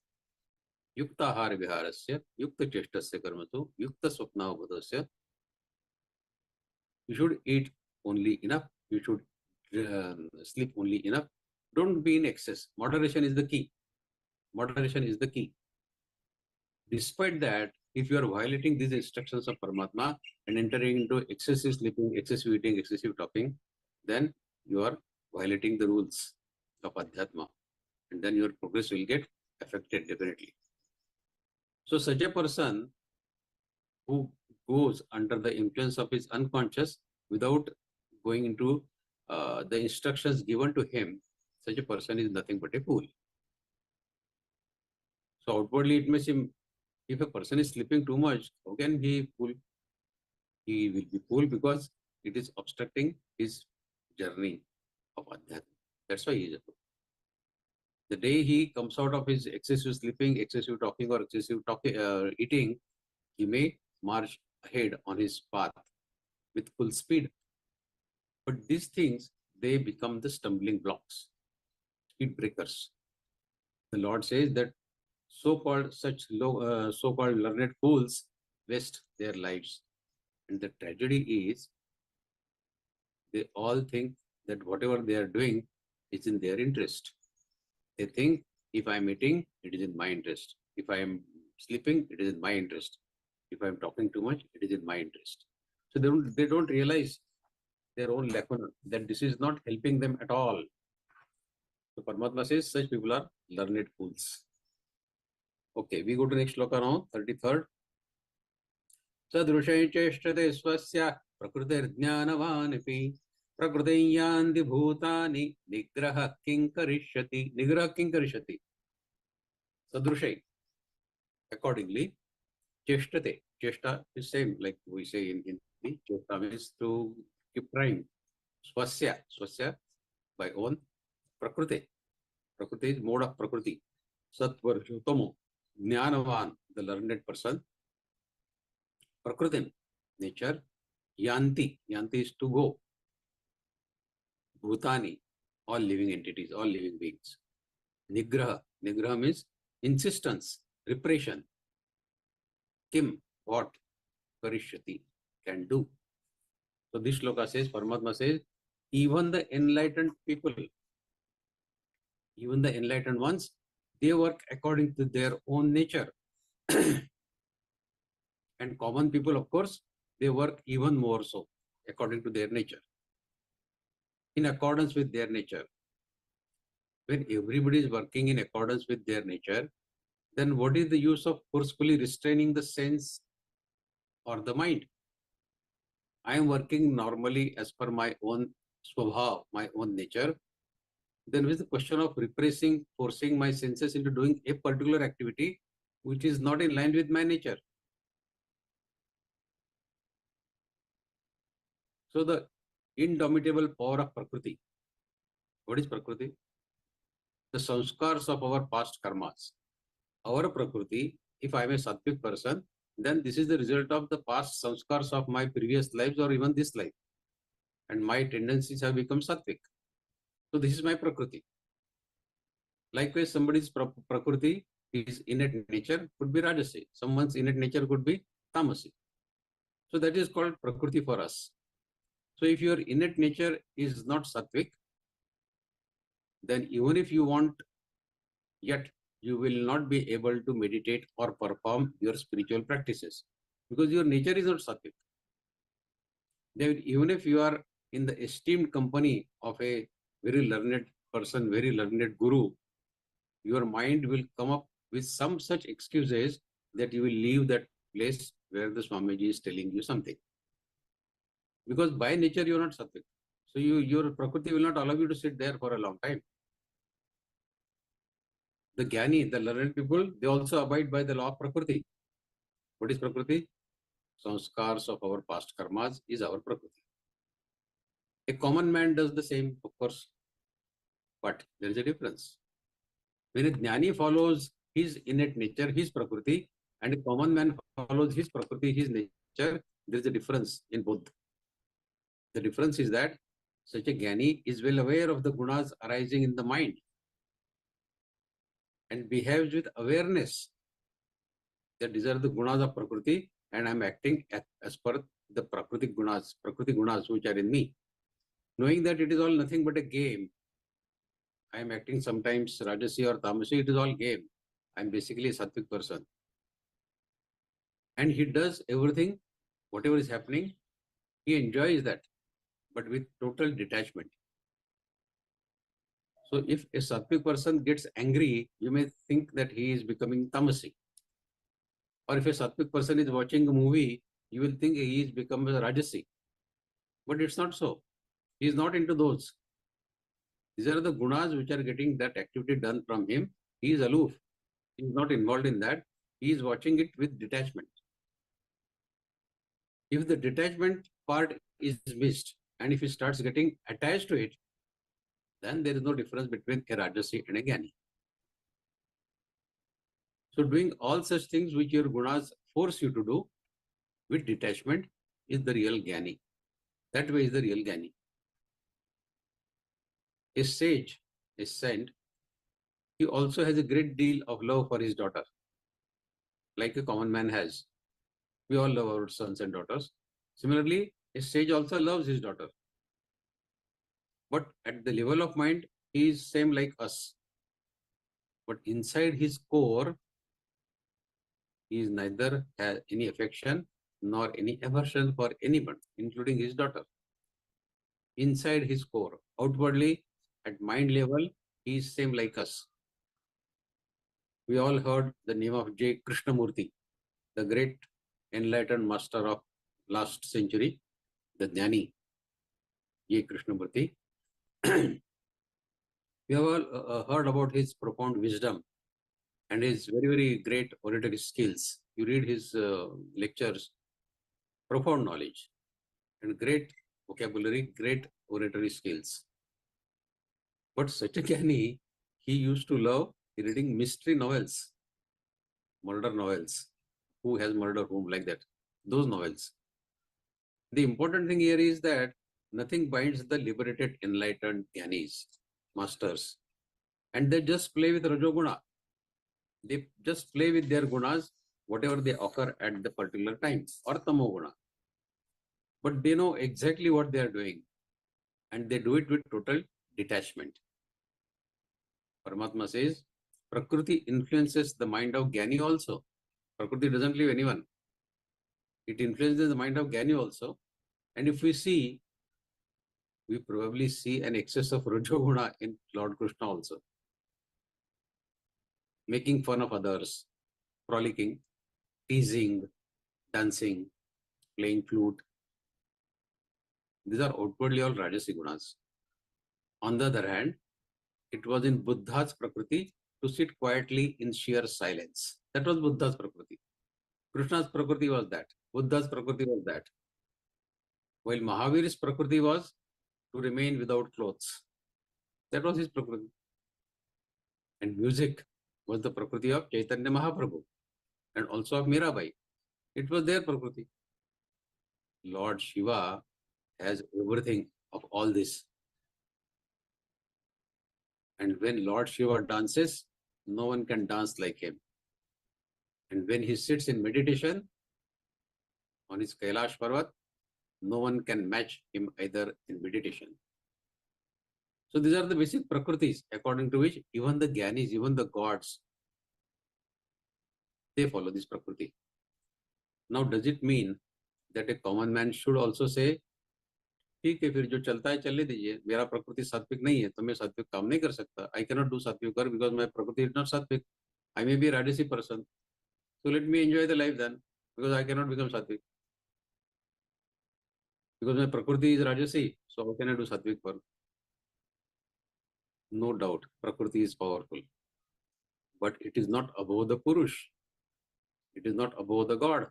Yukta Ahara Viharasya, Yukta Cheshtasya Karmasu, Yukta Swapna Bodhasya. You should eat only enough. You should sleep only enough. Don't be in excess. Moderation is the key. Moderation is the key. Despite that, if you are violating these instructions of Paramatma and entering into excessive sleeping, excessive eating, excessive talking, then you are violating the rules of Adhyatma. And then your progress will get affected definitely. So such a person who goes under the influence of his unconscious without going into the instructions given to him, such a person is nothing but a fool. So outwardly it may seem, if a person is sleeping too much, how can he be fool? He will be fool because it is obstructing his journey of Adhyatma. That's why he is a fool. The day he comes out of his excessive sleeping, excessive talking, or excessive eating, he may march ahead on his path with full speed. But these things, they become the stumbling blocks, speed breakers. The Lord says that so-called so-called learned fools waste their lives. And the tragedy is, they all think that whatever they are doing is in their interest. They think, if I am eating, it is in my interest. If I am sleeping, it is in my interest. If I am talking too much, it is in my interest. So they don't realize their own lacuna, that this is not helping them at all. So Paramatma says such people are learned fools. Okay, we go to next shloka now, 33rd. Sadrushai cheshtate swasya prakrutir jnanavanipi prakriti yandi bhutani nigraha kinkarishyati. Nigraha kinkarishyati. Sadrushai. Accordingly, cheshtate. Cheshta is same like we say in Hindi. Cheshta means to keep trying. Swasya. Swasya by own. Prakriti. Prakriti is mode of Prakriti. Sattva Tamo. Jnanavan, the learned person. Prakritim, nature. Yanti. Yanti is to go. Bhutani, all living entities, all living beings. Nigraha. Nigraha means insistence, repression. Kim, what? Karishyati, can do. So this shloka says, Paramatma says, even the enlightened people, even the enlightened ones, they work according to their own nature. And common people, of course, they work even more so, according to their nature. In accordance with their nature. When everybody is working in accordance with their nature, then what is the use of forcefully restraining the sense or the mind? I am working normally as per my own swabha, my own nature. Then with the question of repressing, forcing my senses into doing a particular activity which is not in line with my nature. So the indomitable power of Prakriti. What is Prakriti? The sanskars of our past karmas. Our Prakriti, if I am a sattvic person, then this is the result of the past sanskars of my previous lives or even this life. And my tendencies have become sattvic. So this is my Prakriti. Likewise, somebody's Prakriti, his innate nature could be Rajasi. Someone's innate nature could be Tamasi. So that is called Prakriti for us. So if your innate nature is not sattvic, then even if you want, yet you will not be able to meditate or perform your spiritual practices because your nature is not sattvic. Then even if you are in the esteemed company of a very learned person, very learned guru, your mind will come up with some such excuses that you will leave that place where the Swamiji is telling you something. Because by nature you are not sattvic. So your Prakriti will not allow you to sit there for a long time. The Jnani, the learned people, they also abide by the law of Prakriti. What is Prakriti? Sanskars of our past karmas is our Prakriti. A common man does the same, of course, but there is a difference. When a Jnani follows his innate nature, his Prakriti, and a common man follows his Prakriti, his nature, there is a difference in both. The difference is that such a Jnani is well aware of the gunas arising in the mind and behaves with awareness that these are the gunas of Prakriti and I am acting as per the Prakriti gunas which are in me. Knowing that it is all nothing but a game. I am acting sometimes Rajasi or Tamasi, it is all game. I am basically a sattvic person. And he does everything, whatever is happening, he enjoys that, but with total detachment. So if a sattvic person gets angry, you may think that he is becoming tamasi. Or if a sattvic person is watching a movie, you will think he is becoming a rajasi. But it's not so. He is not into those. These are the gunas which are getting that activity done from him. He is aloof. He is not involved in that. He is watching it with detachment. If the detachment part is missed and if he starts getting attached to it, then there is no difference between a Rajasi and a Jnani. So doing all such things which your gunas force you to do with detachment is the real Jnani. That way is the real Jnani. A sage, a saint, he also has a great deal of love for his daughter, like a common man has. We all love our sons and daughters. Similarly, a sage also loves his daughter. But at the level of mind, he is same like us. But inside his core, he is neither has any affection nor any aversion for anyone, including his daughter. Inside his core, outwardly, at mind level, he is same like us. We all heard the name of J. Krishnamurti, the great enlightened master of last century, the Jnani, J. Krishnamurti. We have all heard about his profound wisdom and his very, very great oratory skills. You read his lectures, profound knowledge and great vocabulary, great oratory skills. But such a Jnani, he used to love reading mystery novels, murder novels. Who has murdered whom, like that? Those novels. The important thing here is that nothing binds the liberated, enlightened Jnanis, masters, and they just play with Rajoguna. They just play with their gunas, whatever they occur at the particular time, or Tamoguna. But they know exactly what they are doing, and they do it with total detachment. Paramatma says, Prakriti influences the mind of Jnani also. Prakriti doesn't leave anyone. It influences the mind of Jnani also. And if we see, we probably see an excess of Rajoguna in Lord Krishna also. making fun of others, frolicking, teasing, dancing, playing flute. These are outwardly all Rajasi gunas. On the other hand, it was in Buddha's Prakriti to sit quietly in sheer silence. That was Buddha's Prakriti. Krishna's Prakriti was that. Buddha's Prakriti was that. While Mahavir's Prakriti was to remain without clothes. That was his Prakriti. And music was the Prakriti of Chaitanya Mahaprabhu and also of Mirabai. It was their Prakriti. Lord Shiva has everything of all this. And when Lord Shiva dances, no one can dance like him. And when he sits in meditation on his Kailash Parvat, no one can match him either in meditation. So these are the basic Prakritis according to which even the Gyanis, even the gods, they follow this Prakriti. Now does it mean that a common man should also say, ठीक है फिर जो चलता है चलने दीजिए, मेरा प्रकृति सात्विक नहीं है तो मैं सात्विक काम नहीं कर सकता. I cannot do sattvic work because my prakriti is not sattvic. I may be a Rajasi person. So let me enjoy the life then, because I cannot become sattvic. Because my prakriti is Rajasi, so how can I do sattvic work? No doubt, prakriti is powerful. But it is not above the Purush. It is not above the God.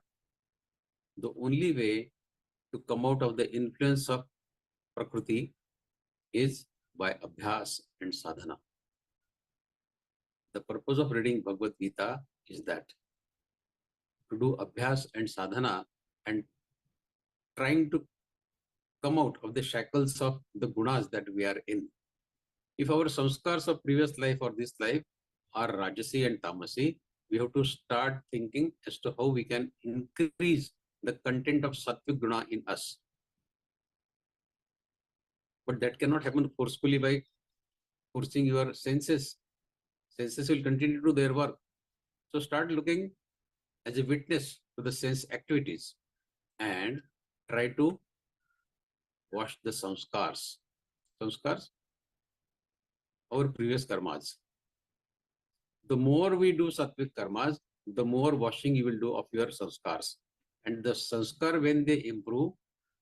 The only way to come out of the influence of Prakriti is by Abhyas and Sadhana. The purpose of reading Bhagavad Gita is that to do Abhyas and Sadhana and trying to come out of the shackles of the gunas that we are in. If our samskars of previous life or this life are Rajasi and Tamasi, we have to start thinking as to how we can increase the content of Sattvic Guna in us. But that cannot happen forcefully by forcing your senses. Senses will continue to do their work. So start looking as a witness to the sense activities and try to wash the samskars. Samskars? Our previous karmas. The more we do Sattvic karmas, the more washing you will do of your samskars. And the sanskar, when they improve,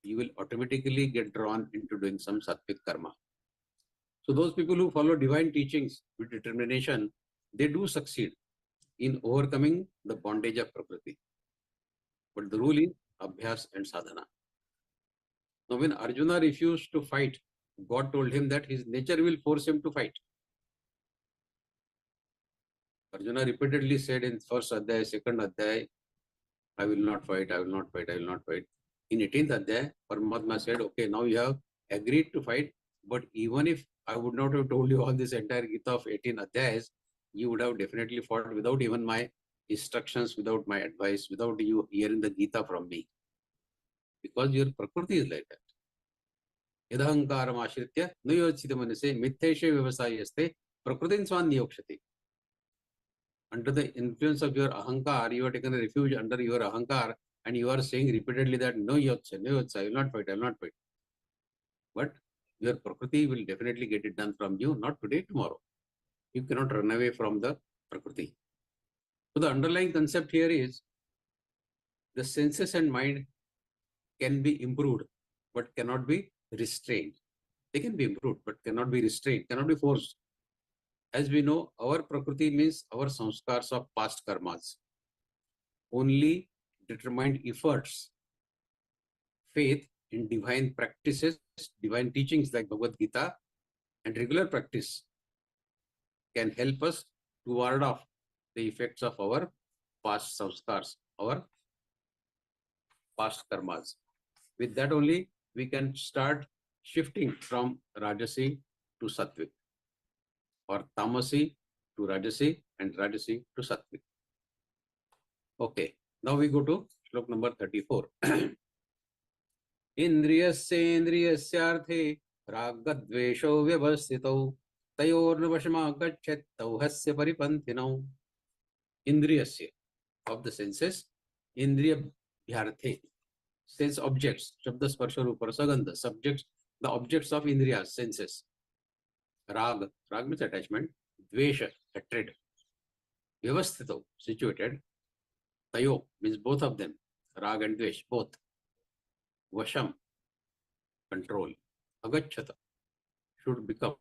you will automatically get drawn into doing some Sattvic karma. So those people who follow divine teachings with determination, they do succeed in overcoming the bondage of Prakriti. But the rule is Abhyas and Sadhana. Now when Arjuna refused to fight, God told him that his nature will force him to fight. Arjuna repeatedly said in first Adhyaya, second Adhyaya, I will not fight, I will not fight, I will not fight. In 18th Adhyaya, Paramatma said, okay, now you have agreed to fight, but even if I would not have told you all this entire Gita of 18 Adhyayas, you would have definitely fought without even my instructions, without my advice, without you hearing the Gita from me. Because your Prakriti is like that. Yadhankaram ashritya nuyochita manase mitheshe vyavasayaste prakritin swan niyokshati. Under the influence of your ahankar, you have taken a refuge under your ahankar and you are saying repeatedly that no yotsa, I will not fight, I will not fight. But your Prakriti will definitely get it done from you, not today, tomorrow. You cannot run away from the Prakriti. So the underlying concept here is the senses and mind can be improved, but cannot be restrained. They can be improved, but cannot be restrained, cannot be forced. As we know, our Prakriti means our samskars of past karmas. Only determined efforts, faith in divine practices, divine teachings like Bhagavad Gita, and regular practice can help us to ward off the effects of our past samskars, our past karmas. With that only, we can start shifting from Rajasi to Sattvic, or Tamasi to Rajasi, and Rajasi to Sattvic. Okay, now we go to slok number 34. Indriyasyendriyasyarthe ragadvesho vyavasthitau tayornavashama gachet tauhasya paripanthinau. Indriyasya, of the senses, indriya bhyarthe, sense objects, shabda sparsha rupa rasagandha, subjects, the objects of indriyas, senses. Rag means attachment, dvesha, hatred. vyavasthito, situated. Tayo means both of them, rag and dvesh, both. Vasham, control. Agacchata, should become.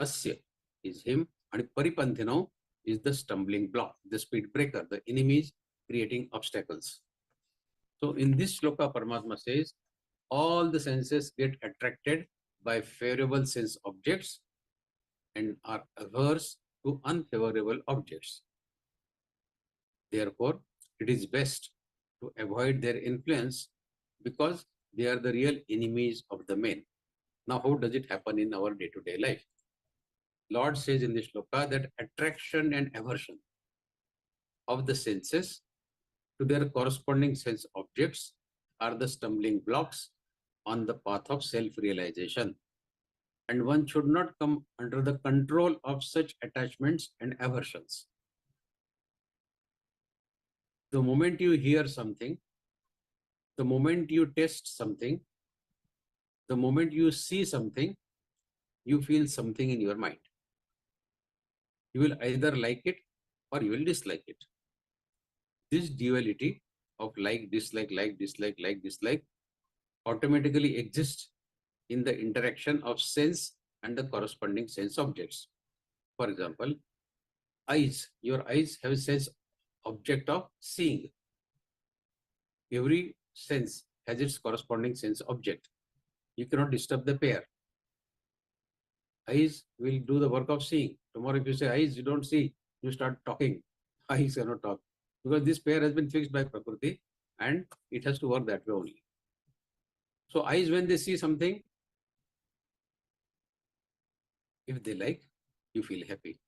Asya is him, and Paripantino is the stumbling block, the speed breaker, the enemies creating obstacles. So in this shloka, Paramatma says, all the senses get attracted by favorable sense objects and are averse to unfavorable objects. Therefore, it is best to avoid their influence because they are the real enemies of the men. Now, how does it happen in our day-to-day life? Lord says in this shloka that attraction and aversion of the senses to their corresponding sense objects are the stumbling blocks on the path of self-realization. And one should not come under the control of such attachments and aversions. The moment you hear something, the moment you taste something, the moment you see something, you feel something in your mind. You will either like it or you will dislike it. This duality of like, dislike, automatically exists in the interaction of sense and the corresponding sense objects. For example, eyes. Your eyes have a sense object of seeing. Every sense has its corresponding sense object. You cannot disturb the pair. Eyes will do the work of seeing. Tomorrow if you say eyes, you don't see, you start talking. Eyes cannot talk. Because this pair has been fixed by Prakriti and it has to work that way only. So eyes, when they see something, if they like, you feel happy.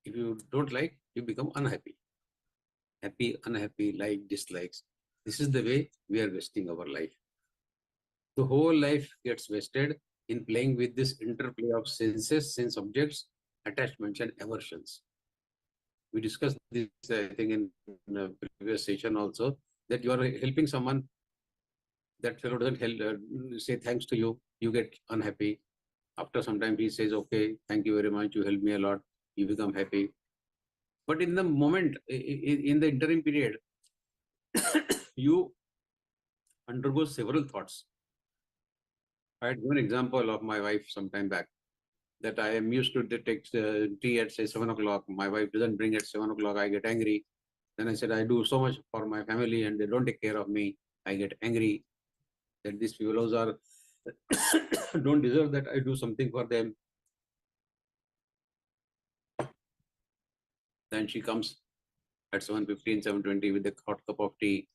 If you don't like, you become unhappy. Happy, unhappy, like, dislikes. This is the way we are wasting our life. The whole life gets wasted in playing with this interplay of senses, sense objects, attachments and aversions. We discussed this, I think, in a previous session also, that you are helping someone, that fellow doesn't help, say thanks to you, you get unhappy. After some time he says, okay, thank you very much, you helped me a lot, you become happy. But in the moment, in the interim period, you undergo several thoughts. I had given an example of my wife some time back, that I am used to take tea at say 7 o'clock. My wife doesn't bring at 7 o'clock. I get angry. Then I said, I do so much for my family and they don't take care of me. I get angry that these fellows are don't deserve that I do something for them. Then she comes at 7:15, 7:20 with a hot cup of tea.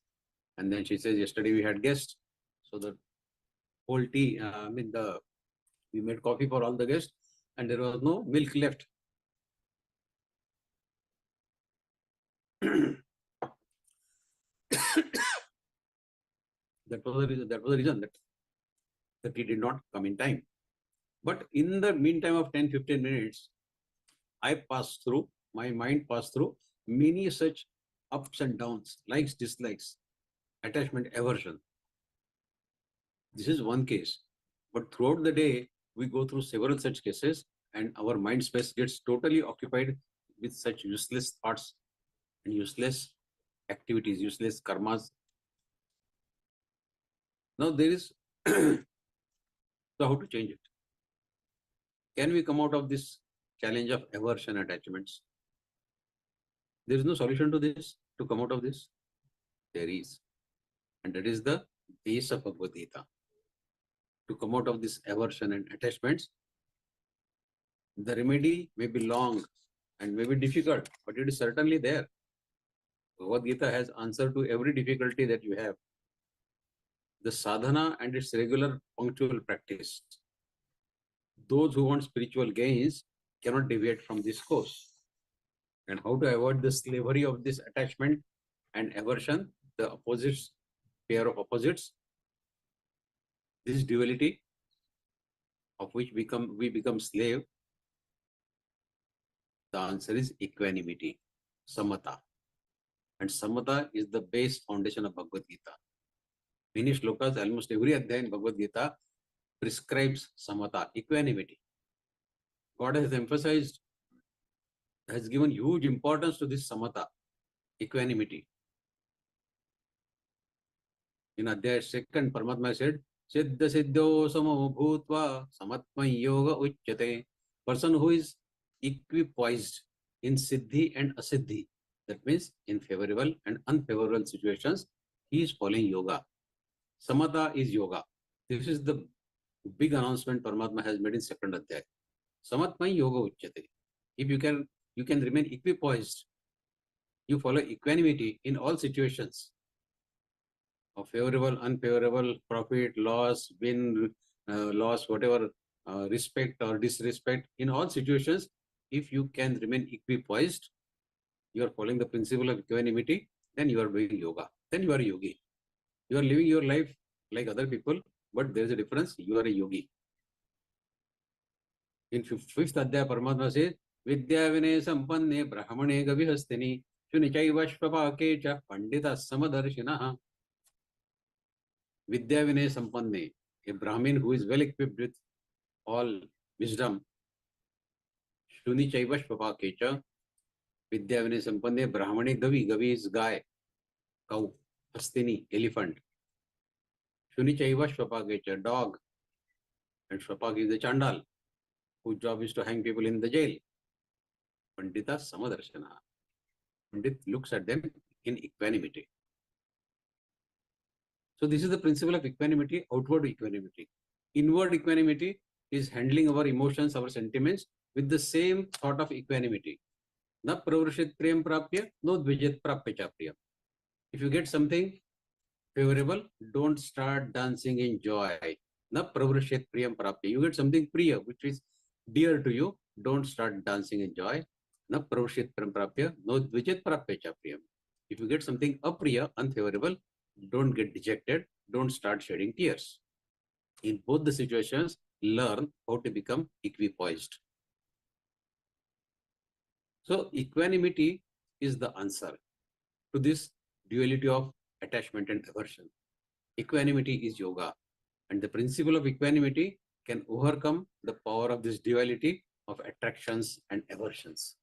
And then she says, yesterday we had guests. So the whole tea, we made coffee for all the guests and there was no milk left. That was the reason that he did not come in time. But in the meantime of 10-15 minutes, my mind passed through many such ups and downs, likes, dislikes, attachment, aversion. This is one case. But throughout the day, we go through several such cases and our mind space gets totally occupied with such useless thoughts and useless activities, useless karmas. Now there is, so how to change it? Can we come out of this challenge of aversion attachments? There is no solution to this, to come out of this. There is. And that is the base of Bhagavad-Gītā. To come out of this aversion and attachments, the remedy may be long and may be difficult, but it is certainly there. Bhagavad-Gītā has answer to every difficulty that you have. The sadhana and its regular punctual practice. Those who want spiritual gains cannot deviate from this course. And how to avoid the slavery of this attachment and aversion, the opposites, pair of opposites, this duality of which we become slave, the answer is equanimity, samata. And samata is the base foundation of Bhagavad-Gītā. Many shlokas, almost every adhyaya in Bhagavad-Gītā prescribes samata, equanimity. God has emphasized has given huge importance to this samatha, equanimity. In Adhyaya 2, Paramatma said, Siddha Siddho Samo Bhutva Samatma Yoga Uchyate. Person who is equipoised in Siddhi and Asiddhi, that means in favorable and unfavorable situations, he is following yoga. Samatha is yoga. This is the big announcement Paramatma has made in 2nd Adhyaya. Samatma Yoga Uchyate. If you can remain equipoised, you follow equanimity in all situations of favorable, unfavorable, profit, loss, win, loss, whatever, respect or disrespect. In all situations, if you can remain equipoised, you are following the principle of equanimity, then you are doing yoga. Then you are a yogi. You are living your life like other people, but there is a difference. You are a yogi. In 5th Adhyaya, Paramatma says, Vidya Vinay Sampanne Brahmane Gavihastini Shunichaiva Shvapake Cha Pandita Samadarshinaha. Vidya Vinay Sampanne, a Brahmin who is well equipped with all wisdom. Shunichaiva Shvapake Cha Vidya Vinay Sampanne Brahmane Gavi is guy, cow, Hastini, elephant. Shunichaiva Shvapake Cha, dog. And Shvapak is the Chandal, whose job is to hang people in the jail. Pandita Samadarshana. Pandit looks at them in equanimity. So this is the principle of equanimity, outward equanimity. Inward equanimity is handling our emotions, our sentiments with the same thought of equanimity. Na pravrashit priyam prapya, no dvijat prapya cha priyam. If you get something favorable, don't start dancing in joy. Na pravrashit priyam prapya. You get something priya, which is dear to you, don't start dancing in joy. Na pravrashit priyam prapya, no dvijat prapya cha priyam. If you get something apriya, unfavorable, don't get dejected, don't start shedding tears. In both the situations, learn how to become equipoised. So equanimity is the answer to this duality of attachment and aversion. Equanimity is yoga, and the principle of equanimity can overcome the power of this duality of attractions and aversions.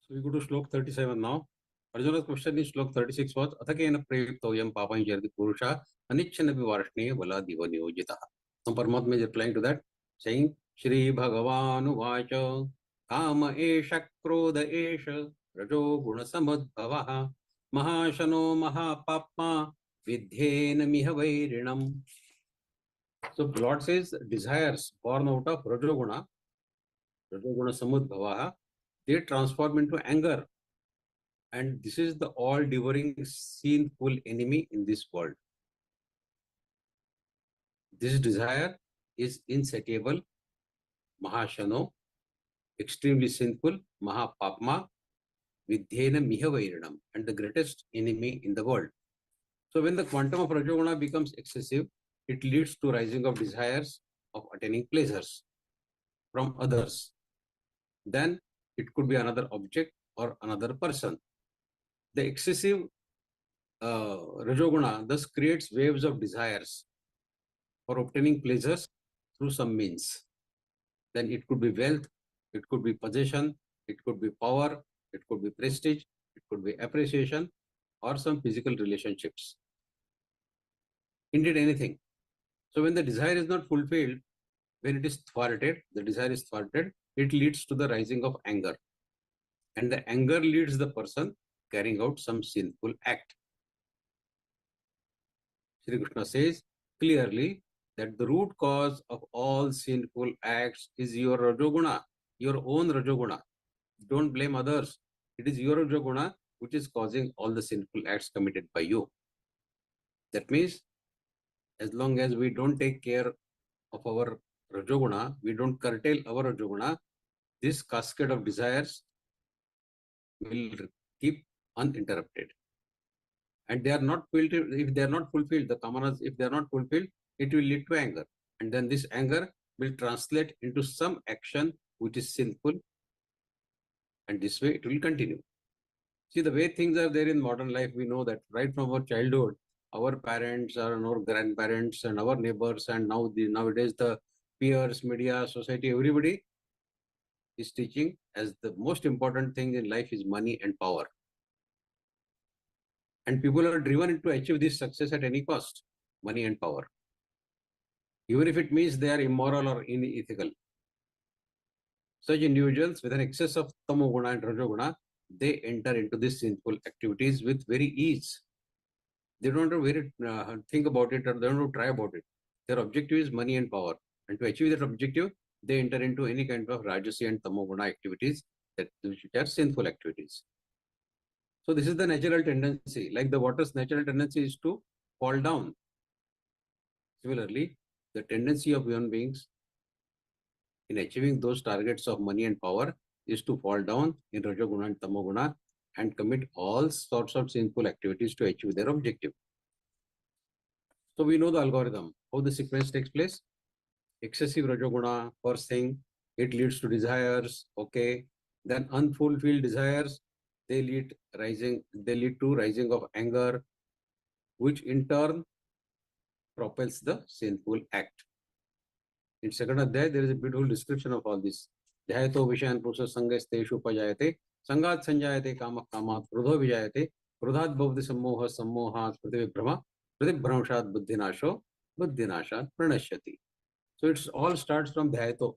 So we go to Shlok 37 now. Arjuna's question in Shlok 36 was, Athakena prayuktoyam papam jardi purusha anichchanapi varshne vala diva niyojitaha. Now Paramatma is replying to that, saying, Shri Bhagavanu vacha kama esha krodha esha rajo guna samadbhavaha mahashano mahapapma vidhyena miha vairinam. So Lord says, desires born out of rajoguna samudbhavaha, they transform into anger. And this is the all-devouring, sinful enemy in this world. This desire is insatiable, mahashano, extremely sinful, mahapapma, vidhyena miha vairanam, and the greatest enemy in the world. So when the quantum of rajoguna becomes excessive, it leads to rising of desires of attaining pleasures from others. Then it could be another object or another person. The excessive rajoguna thus creates waves of desires for obtaining pleasures through some means. Then it could be wealth, it could be possession, it could be power, it could be prestige, it could be appreciation, or some physical relationships. Indeed, anything. So when the desire is not fulfilled, when it is thwarted, the desire is thwarted, it leads to the rising of anger. And the anger leads the person carrying out some sinful act. Shri Krishna says clearly that the root cause of all sinful acts is your rajoguna, your own rajoguna. Don't blame others. It is your rajoguna which is causing all the sinful acts committed by you. That means as long as we don't take care of our rajoguna, we don't curtail our rajoguna, this cascade of desires will keep uninterrupted. And they are not fulfilled. If they are not fulfilled, the kamanas, if they are not fulfilled, it will lead to anger. And then this anger will translate into some action which is sinful. And this way it will continue. See, the way things are there in modern life, we know that right from our childhood, our parents, our grandparents, and our neighbors, and nowadays the peers, media, society, everybody, is teaching as the most important thing in life is money and power. And people are driven to achieve this success at any cost, money and power. Even if it means they are immoral or unethical. Such individuals with an excess of tamoguna and rajoguna, they enter into these sinful activities with very ease. They don't have to think about it, or they don't have to try about it. Their objective is money and power. And to achieve that objective, they enter into any kind of rajasi and tamoguna activities which are sinful activities. So this is the natural tendency. Like the water's natural tendency is to fall down. Similarly, the tendency of human beings in achieving those targets of money and power is to fall down in rajoguna and tamoguna and commit all sorts of sinful activities to achieve their objective. So we know the algorithm, how the sequence takes place. Excessive rajoguna, first thing, it leads to desires, okay. Then unfulfilled desires, they lead to rising of anger, which in turn propels the sinful act. In second adhyay, there is a beautiful description of all this. Dhyayato vishayan purusa sangasteshu upajayate, sangat sanjayate kama kamat, krudho vijayate, krudhat bhavati sammoha sammohat pratibhrama, pratibhramshat buddhinasho, buddhinashat pranashyati. So it all starts from dhyayato,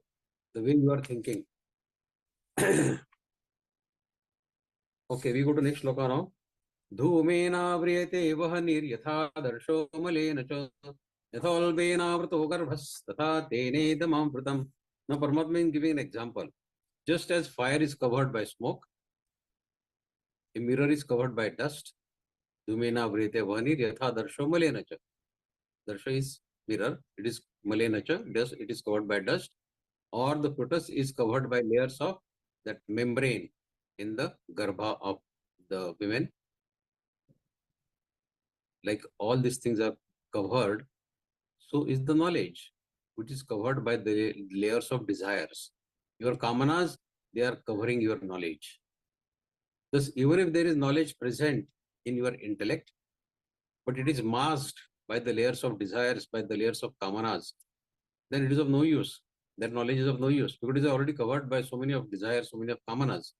the way you are thinking. Okay, we go to next sloka now. Dhumena vriyate vahanir yatha darsho malena cha yatholbena vrato garbhas tatha tene damam vratam. Now Paramatma is giving an example. Just as fire is covered by smoke, a mirror is covered by dust. Dhumena vriyate vahanir yatha darsho malena cha. Darsha is mirror, it is malena cha, it is covered by dust, or the fetus is covered by layers of that membrane in the garbha of the women. Like all these things are covered, so is the knowledge, which is covered by the layers of desires. Your kamanas, they are covering your knowledge. Thus, even if there is knowledge present in your intellect, but it is masked by the layers of desires, by the layers of kamanas, then it is of no use. That knowledge is of no use because it is already covered by so many of desires, so many of kamanas.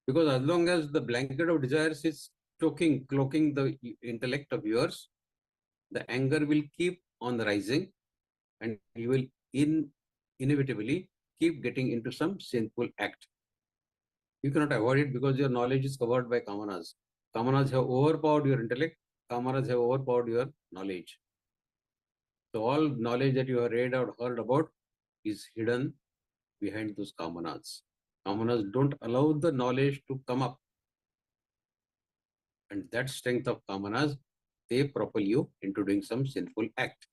Because as long as the blanket of desires is cloaking the intellect of yours, the anger will keep on rising and you will inevitably keep getting into some sinful act. You cannot avoid it because your knowledge is covered by kamanas. Kamanas have overpowered your intellect, kamanas have overpowered your knowledge. So all knowledge that you have read or heard about is hidden behind those kamanas. Kamanas don't allow the knowledge to come up. And that strength of kamanas, they propel you into doing some sinful act.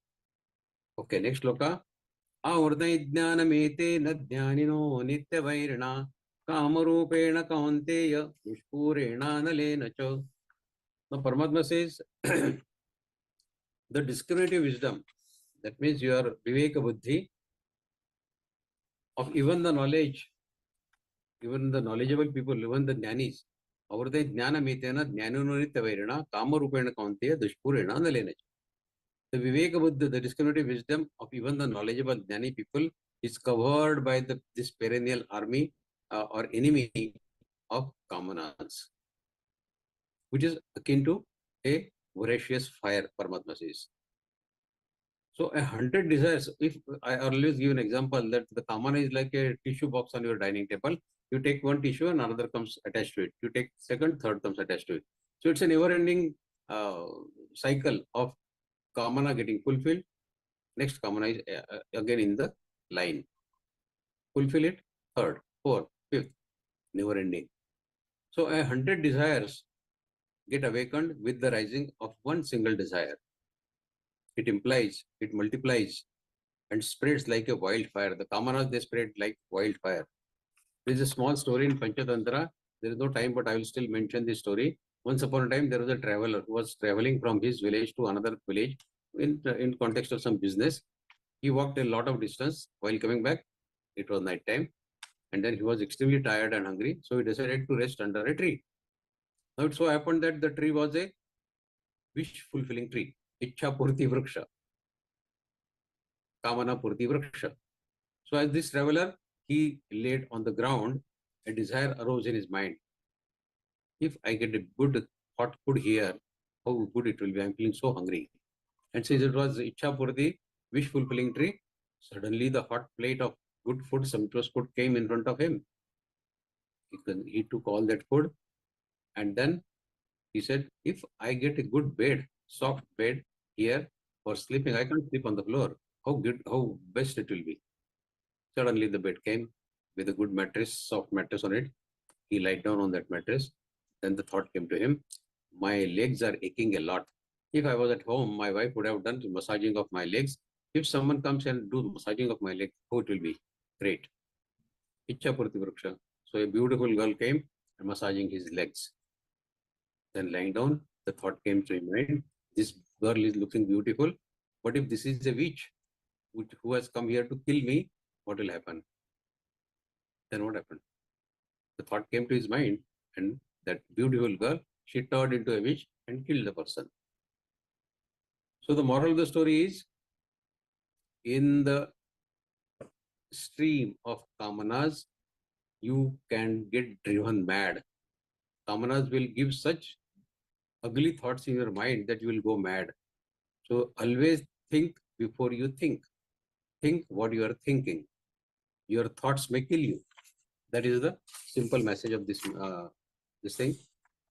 Okay, next sloka. Avardai jnanamete na jnanino nitya vairana kamarupena kaunteya dushpurena nalena cha. Now Paramatma says, the discriminative wisdom, that means your viveka buddhi, of even the knowledge, even the knowledgeable people, even the jnanis, avardai jnanametena jnanino nitya vairana kamarupena kaunteya dushpurena nalena cha. The Viveka Buddha, the discriminative wisdom of even the knowledgeable Jnani people is covered by this perennial army or enemy of Kamanas, which is akin to a voracious fire, Paramatma says. So 100 desires, if I always give an example that the Kamana is like a tissue box on your dining table, you take one tissue and another comes attached to it. You take second, third comes attached to it. So it's a never-ending cycle of Kamana getting fulfilled. Next Kamana is again in the line. Fulfill it, third, fourth, fifth, never ending. So 100 desires get awakened with the rising of one single desire. It implies, it multiplies and spreads like a wildfire. The Kamanas, they spread like wildfire. There is a small story in Panchatantra. There is no time, but I will still mention this story. Once upon a time, there was a traveler who was traveling from his village to another village in context of some business. He walked a lot of distance. While coming back, it was night time. And then he was extremely tired and hungry. So he decided to rest under a tree. Now it so happened that the tree was a wish-fulfilling tree. Ichha Purti Vriksha. Kamana Purti Vriksha. So as this traveler he laid on the ground, a desire arose in his mind. If I get a good hot food here, how good it will be. I'm feeling so hungry. And since it was Ichha Purti, wish fulfilling tree, suddenly the hot plate of good food, sumptuous food came in front of him. He took all that food, and then he said, if I get a good bed, soft bed here for sleeping, I can't sleep on the floor. How good, how best it will be. Suddenly the bed came with a good mattress, soft mattress on it. He lied down on that mattress. Then the thought came to him, my legs are aching a lot. If I was at home, my wife would have done the massaging of my legs. If someone comes and do massaging of my legs, how it will be? Great. Ichha Purti Vriksha. So a beautiful girl came and massaging his legs. Then lying down, the thought came to his mind, this girl is looking beautiful. What if this is a witch who has come here to kill me? What will happen? Then what happened? The thought came to his mind, and that beautiful girl, she turned into a witch and killed the person. So the moral of the story is, in the stream of kamanas, you can get driven mad. Kamanas will give such ugly thoughts in your mind that you will go mad. So always think before you think. Think what you are thinking. Your thoughts may kill you. That is the simple message of this thing.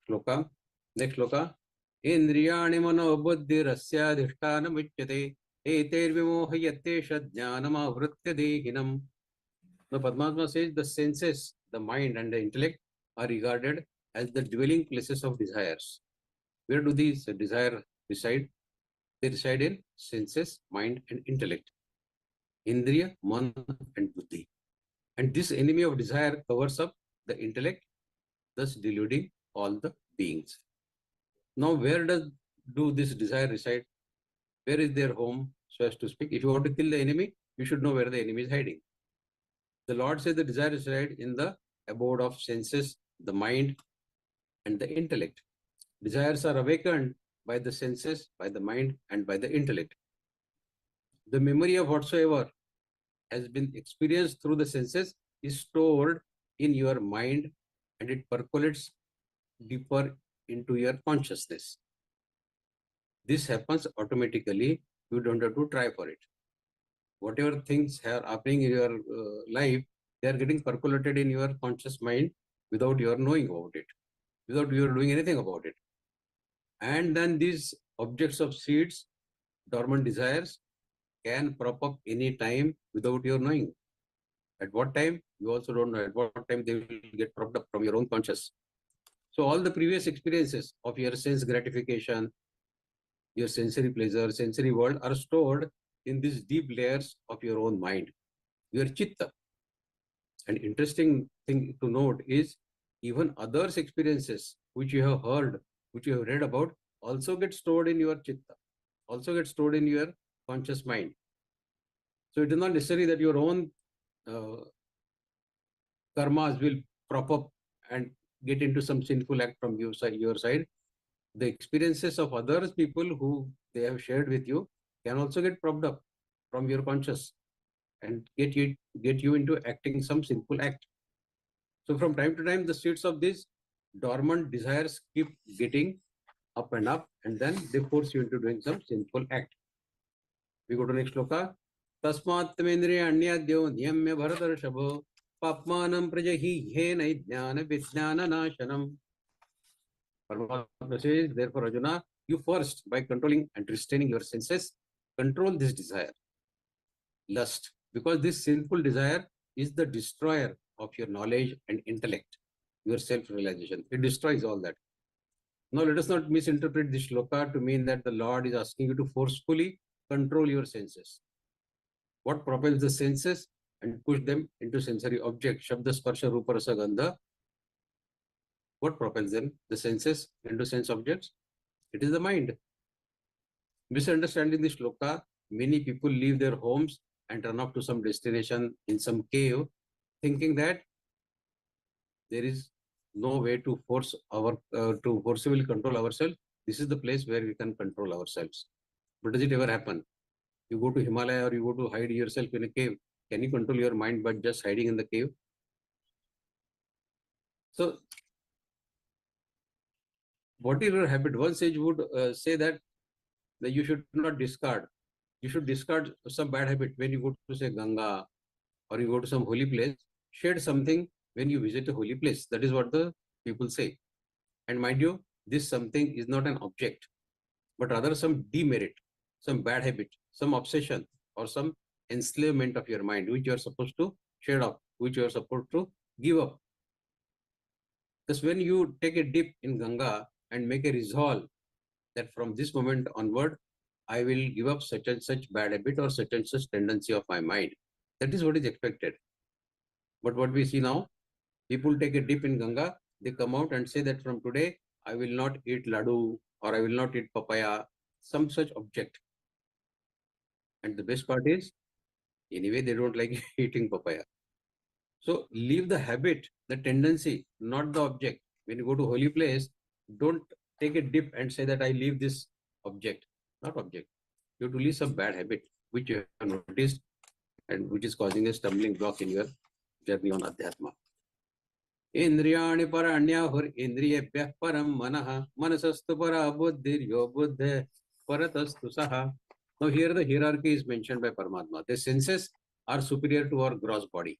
Shloka. Next shloka. Indriyani mano buddhirasya adhishthana muchyate eter vimohayatte jnanam avritya dehinam. The Padmatma says the senses, the mind and the intellect are regarded as the dwelling places of desires. Where do these desires reside? They reside in senses, mind and intellect. Indriya, man and buddhi. And this enemy of desire covers up the intellect, thus deluding all the beings. Now, where do this desire reside? Where is their home, so as to speak? If you want to kill the enemy, you should know where the enemy is hiding. The Lord says the desire reside in the abode of senses, the mind and the intellect. Desires are awakened by the senses, by the mind and by the intellect. The memory of whatsoever has been experienced through the senses is stored in your mind, and it percolates deeper into your consciousness. This happens automatically. You don't have to try for it. Whatever things are happening in your life, they are getting percolated in your conscious mind without your knowing about it, without your doing anything about it. And then these objects of seeds, dormant desires, can prop up any time without your knowing. At what time? You also don't know. At what time they will get propped up from your own conscious. So all the previous experiences of your sense gratification, your sensory pleasure, sensory world are stored in these deep layers of your own mind, your chitta. An interesting thing to note is, even others' experiences which you have heard, which you have read about, also get stored in your chitta, also get stored in your conscious mind. So it is not necessary that your own karmas will prop up and get into some sinful act from your side. The experiences of others people who they have shared with you can also get propped up from your conscious and get you into acting some sinful act. So from time to time, the seeds of these dormant desires keep getting up, and then they force you into doing some sinful act. We go to next shloka. Tasmat tamendriya anyadyo niyamya bharatarshabo papmanam prajahi hena jnana vijnana nashanam. Parmatma says, therefore, Arjuna, you first, by controlling and restraining your senses, control this desire, lust, because this sinful desire is the destroyer of your knowledge and intellect, your self-realization. It destroys all that. Now, let us not misinterpret this shloka to mean that the Lord is asking you to forcefully control your senses. What propels the senses and push them into sensory objects, Shabda, Sparsha, Rupa, Rasa, Gandha? What propels them, the senses, into sense objects? It is the mind. Misunderstanding this shloka, many people leave their homes and run off to some destination in some cave, thinking that there is no way to to forcibly control ourselves. This is the place where we can control ourselves. But does it ever happen? You go to Himalaya or you go to hide yourself in a cave. Can you control your mind by just hiding in the cave? So, what is your habit? One sage would say that you should not discard. You should discard some bad habit when you go to say Ganga or you go to some holy place. Shed something when you visit a holy place. That is what the people say. And mind you, this something is not an object, but rather some demerit, some bad habit, some obsession, or some enslavement of your mind, which you are supposed to shed off, which you are supposed to give up. Thus, when you take a dip in Ganga and make a resolve that from this moment onward, I will give up such and such bad habit or such and such tendency of my mind. That is what is expected. But what we see now, people take a dip in Ganga, they come out and say that from today, I will not eat laddu or I will not eat papaya, some such object. And the best part is, anyway, they don't like eating papaya. So leave the habit, the tendency, not the object. When you go to holy place, don't take a dip and say that I leave this object, not object. You have to leave some bad habit, which you have noticed and which is causing a stumbling block in your journey on Adhyatma. Indriyani paranyahur indriyebhyah param manah manasastu para buddhiryo buddhe paratastu saha. Now here the hierarchy is mentioned by Paramatma. The senses are superior to our gross body.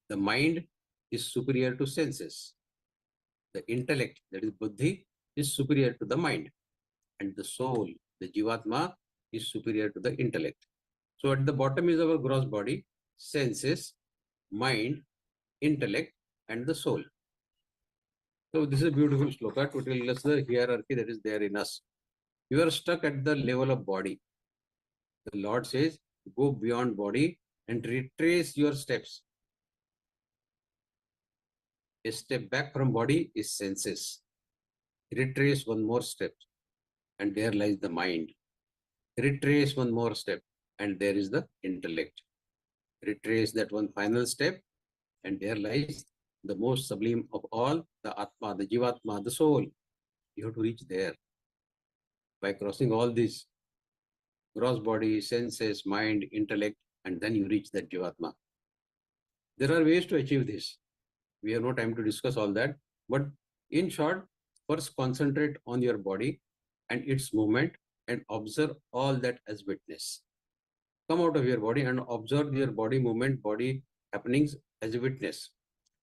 The mind is superior to senses. The intellect, that is buddhi, is superior to the mind. And the soul, the jivatma, is superior to the intellect. So at the bottom is our gross body, senses, mind, intellect, and the soul. So this is a beautiful shloka to tell us the hierarchy that is there in us. You are stuck at the level of body. The Lord says, go beyond body and retrace your steps. A step back from body is senses. Retrace one more step, and there lies the mind. Retrace one more step, and there is the intellect. Retrace that one final step, and there lies the most sublime of all, the Atma, the Jivatma, the soul. You have to reach there. By crossing all these, gross body, senses, mind, intellect, and then you reach that Jivatma. There are ways to achieve this. We have no time to discuss all that. But in short, first concentrate on your body and its movement and observe all that as witness. Come out of your body and observe your body movement, body happenings as a witness.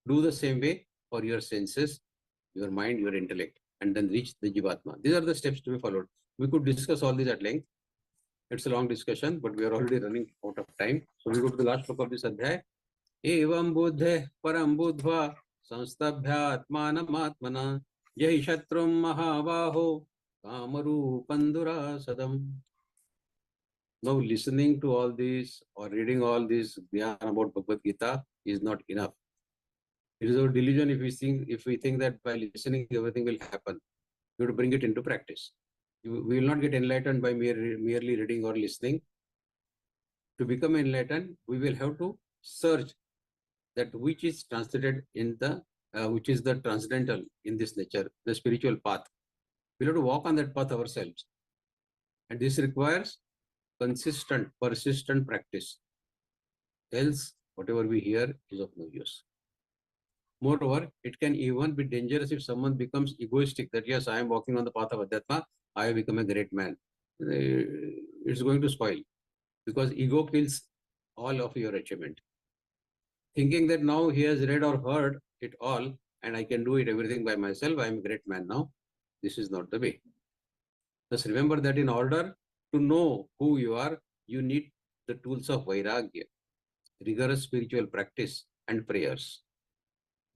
Do the same way for your senses, your mind, your intellect, and then reach the Jivatma. These are the steps to be followed. We could discuss all these at length. It's a long discussion, but we are already running out of time. So we go to the last book of this adhyay. Evam buddhe param buddhva samstabhyatmanam yahi shatrum mahavaho kamaru pandura sadam. Now listening to all this or reading all this Dhyan about Bhagavad Gita is not enough. It is our delusion if we think that by listening everything will happen. You have to bring it into practice. We will not get enlightened by merely reading or listening. To become enlightened, we will have to search that which is translated in the, which is the transcendental in this nature, the spiritual path. We have to walk on that path ourselves. And this requires consistent, persistent practice. Else, whatever we hear is of no use. Moreover, it can even be dangerous if someone becomes egoistic, that yes, I am walking on the path of Adhyatma, I have become a great man. It's going to spoil, because ego kills all of your achievement. Thinking that now he has read or heard it all and I can do it everything by myself, I am a great man now. This is not the way. Thus remember that in order to know who you are, you need the tools of Vairagya, rigorous spiritual practice and prayers.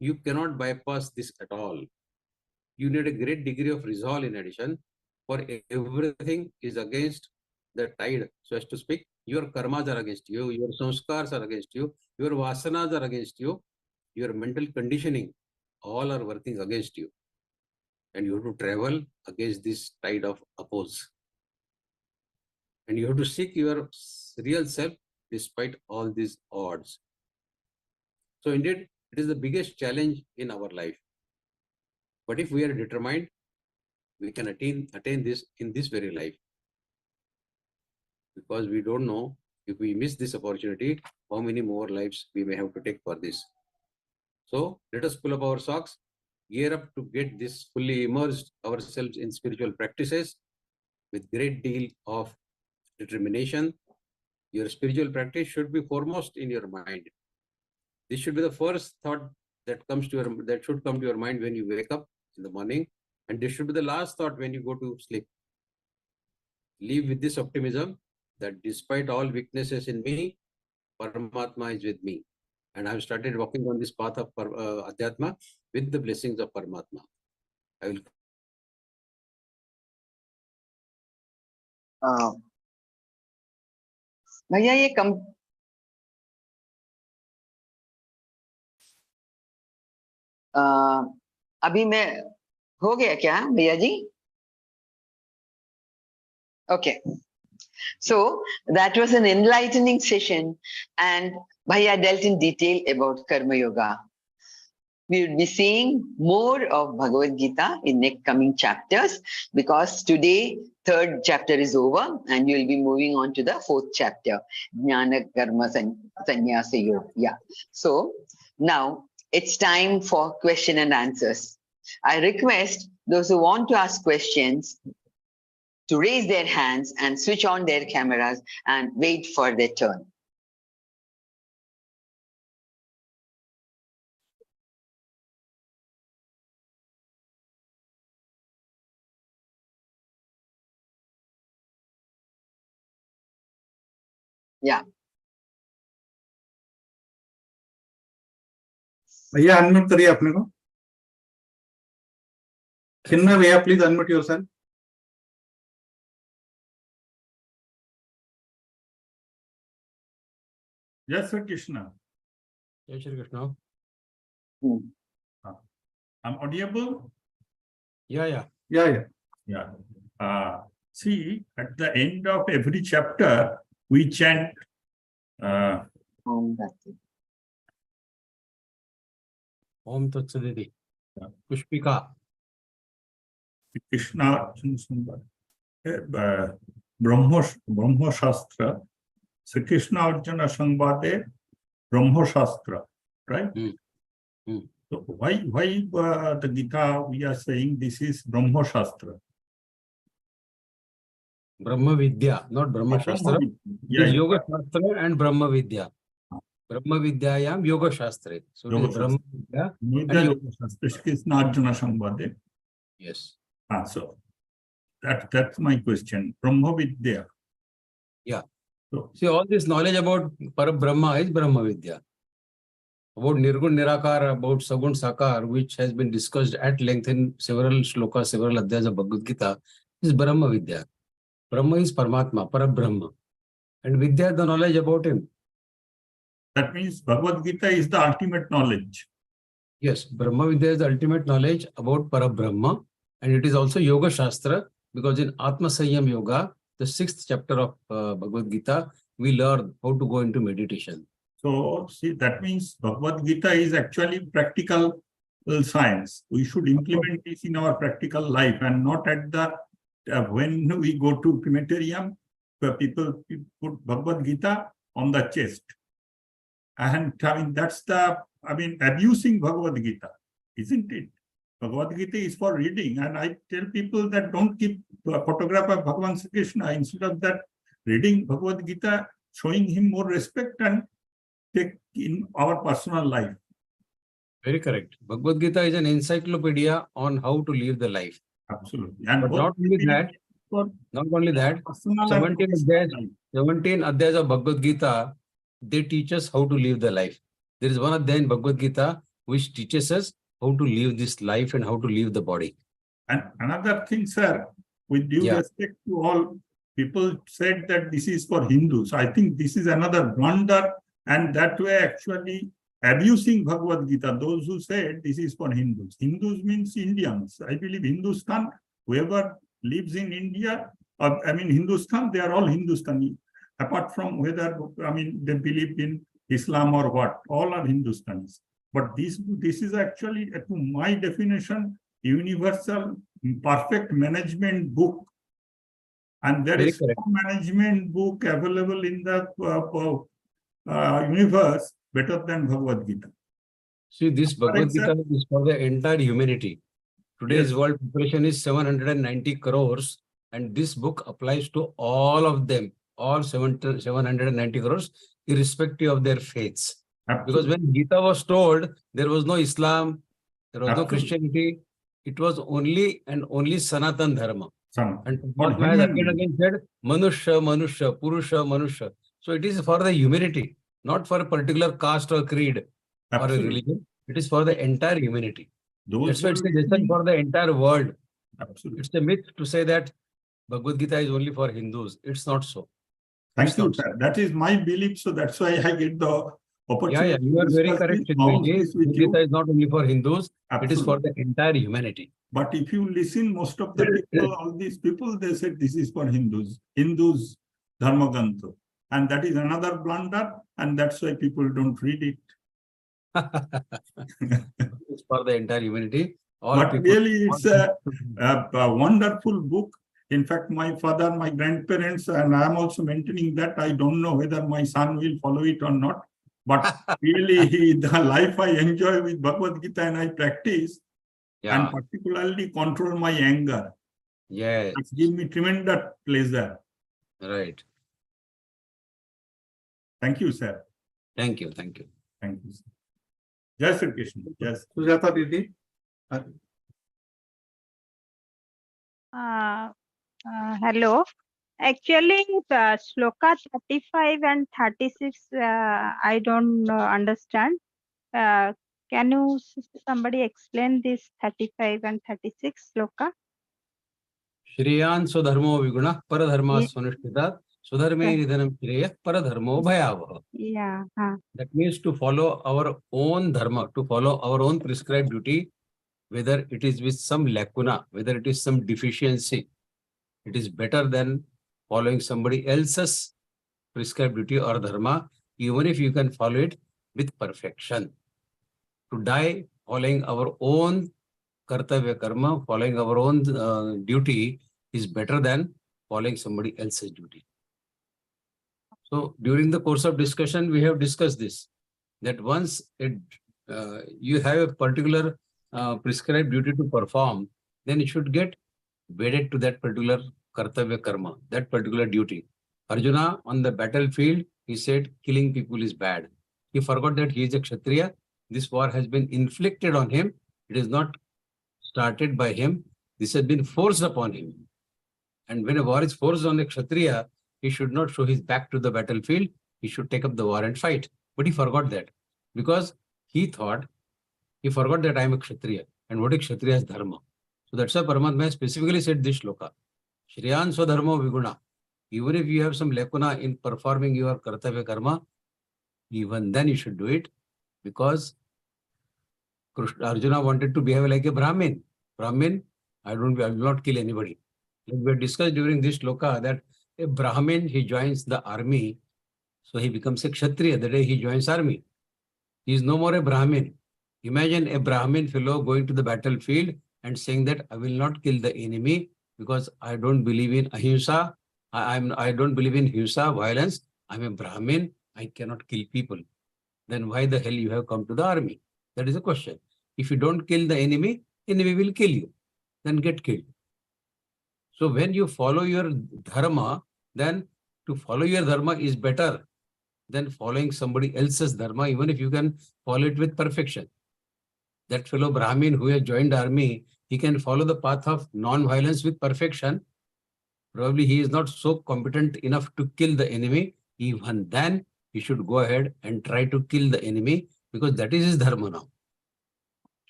You cannot bypass this at all. You need a great degree of resolve in addition, for everything is against the tide, so as to speak. Your karmas are against you, your samskars are against you, your vasanas are against you, your mental conditioning, all are working against you. And you have to travel against this tide of oppose. And you have to seek your real self despite all these odds. So indeed, it is the biggest challenge in our life. But if we are determined, we can attain this in this very life. Because we don't know If we miss this opportunity, how many more lives we may have to take for this? So let us pull up our socks, gear up to get this fully immersed ourselves in spiritual practices with great deal of determination. Your spiritual practice should be foremost in your mind. This should be the first thought that should come to your mind when you wake up in the morning, and this should be the last thought when you go to sleep. Live with this optimism that despite all weaknesses in me, Paramatma is with me. And I have started walking on this path of Adhyatma with the blessings of Paramatma. I will.
भैया ये अभी मैं हो गया क्या भैया जी? Okay. So that was an enlightening session, and Bhaiya dealt in detail about Karma Yoga. We will be seeing more of Bhagavad Gita in next coming chapters, because today 3rd chapter is over and we will be moving on to the 4th chapter, Jnana Karma Sannyasa Yoga. Yeah. So now it's time for question and answers. I request those who want to ask questions to raise their hands and switch on their cameras and wait for their turn. Yeah.
भैया unmute करिए अपने को. चिन्मय भैया please unmute yourself. Jai Shri Krishna.
Jai Shri Krishna.
I'm audible?
Yeah.
See, at the end of every chapter, we chant
Om
Tatsaditi. Pushpika.
Krishna Brahma Shastra. Sri Krishna Arjuna Sambhade Brahma Shastra, right? So why the Gita we are saying this is Brahma Shastra?
Brahma Vidya, not Brahma Shastra.
Yeah,
Yoga Shastra and Brahma Vidya. Brahma Vidyayam Yoga Shastra. So it is Brahma Vidya and Yoga
Shastra. Sri Krishna Arjuna Sambhade.
Yes.
So that's my question. Brahma Vidya.
Yeah.
So,
see, all this knowledge about Parabrahma is Brahma Vidya. About Nirgun Nirakar, about Sagun Sakar, which has been discussed at length in several shlokas, several adhyas of Bhagavad Gita, is Brahma Vidya. Brahma is Paramatma, Parabrahma. And Vidya is the knowledge about him.
That means Bhagavad Gita is the ultimate knowledge.
Yes, Brahma Vidya is the ultimate knowledge about Parabrahma. And it is also Yoga Shastra, because in Atma Sanyam Yoga, the 6th chapter of Bhagavad Gita, we learn how to go into meditation.
So, see, that means Bhagavad Gita is actually practical science. We should implement this in our practical life, and not at the when we go to crematorium, where people put Bhagavad Gita on the chest. And I mean, that's abusing Bhagavad Gita, isn't it? Bhagavad Gita is for reading, and I tell people that don't keep a photograph of Bhagavan Sri Krishna. Instead of that, reading Bhagavad Gita, showing him more respect and take in our personal life.
Very correct. Bhagavad Gita is an encyclopedia on how to live the life.
Absolutely.
And but not only that, 17 adhyas of Bhagavad Gita, they teach us how to live the life. There is one adhyaya in Bhagavad Gita which teaches us how to live this life and how to live the body.
And another thing, sir, with due respect to all, people said that this is for Hindus. I think this is another blunder, and that way actually abusing Bhagavad Gita. Those who said this is for Hindus. Hindus means Indians. I believe Hindustan, whoever lives in India, Hindustan, they are all Hindustani. Apart from whether, they believe in Islam or what, all are Hindustanis. But this is actually, to my definition, universal, perfect management book And there
Very
is
correct.
no management book available in the universe better than Bhagavad Gita.
See, this Bhagavad
Correct, sir?
Gita is for the entire humanity. Today's
Yes.
world population is 790 crores, and this book applies to all of them, all 790 crores, irrespective of their faiths. Because
Absolutely.
when Gita was told, there was no Islam, there was no
Absolutely.
Christianity, it was only and only Sanatan Dharma.
Some.
And
For
Paramatma has
human
again
being.
said, Manusha, Manusha, Purusha, Manusha. So it is for the humanity, not for a particular caste or creed or a
Absolutely.
religion. It is for the entire humanity.
Those
That's why it's
who
a
are
lesson
listening-
for the entire world.
Absolutely.
It's a myth to say that Bhagavad Gita is only for Hindus. It's not so.
Thank
It's
you,
not
sir. That is my belief. So that's why I get the opportunity.
Yeah, you are
to
very
discuss
correct,
this, bounce
Chinmayi.
this with
Bhagavad
you.
Gita is not only for Hindus, it is for
Absolutely.
the entire humanity.
But if you listen, most of the people, all these people, they said this is for Hindus. Hindus, Dharma Granth. And that is another blunder. And that's why people don't read it.
It's for the entire humanity. All
But
people.
really, it's a wonderful book. In fact, my father, my grandparents, and I'm also maintaining that. I don't know whether my son will follow it or not. But really, the life I enjoy with Bhagavad Gita and I practice, and
Yeah,
particularly control my anger.
yes,
It gives me tremendous pleasure.
right.
Thank you, sir.
Thank you, thank you.
Thank you, sir. Jai Shri Krishna. Yes.
Sujata Didi.
Hello. Actually, Shloka 35 and 36, I don't understand. Can you somebody explain this 35 and 36 Shloka?
Shriyan Swadharmo Viguna, Paradharma
Ye-
Swanishtitat, Swadharme Nidhanam Shreya, Paradharmo Bhayavaha.
Yeah.
That means to follow our own dharma, to follow our own prescribed duty, whether it is with some lacuna, whether it is some deficiency, it is better than following somebody else's prescribed duty or dharma, even if you can follow it with perfection. To die following our own kartavya karma, following our own duty is better than following somebody else's duty. So during the course of discussion, we have discussed this, that once you have a particular prescribed duty to perform, then it should get wedded to that particular kartavya karma, that particular duty. Arjuna on the battlefield, he said killing people is bad. He forgot that he is a Kshatriya. This war has been inflicted on him. It is not started by him. This has been forced upon him. And when a war is forced on a Kshatriya, he should not show his back to the battlefield. He should take up the war and fight. But he forgot that because he forgot that I am a Kshatriya. And what is Kshatriya's dharma? So that's why Paramatma specifically said this shloka. Shriyan Swadharmo Viguna. Even if you have some lacuna in performing your kartavya karma, even then you should do it, because Arjuna wanted to behave like a Brahmin. Brahmin, I will not kill anybody. We discussed during this shloka that a Brahmin, he joins the army, so he becomes a Kshatriya the day he joins army. He is no more a Brahmin. Imagine a Brahmin fellow going to the battlefield and saying that I will not kill the enemy because I don't believe in ahimsa. I don't believe in himsa, violence. I'm a Brahmin. I cannot kill people. Then why the hell you have come to the army? That is a question. If you don't kill the enemy will kill you. Then get killed. So when you follow your dharma, then to follow your dharma is better than following somebody else's dharma, even if you can follow it with perfection. That fellow Brahmin who has joined army, he can follow the path of non-violence with perfection. Probably he is not so competent enough to kill the enemy. Even then, he should go ahead and try to kill the enemy, because that is his dharma now.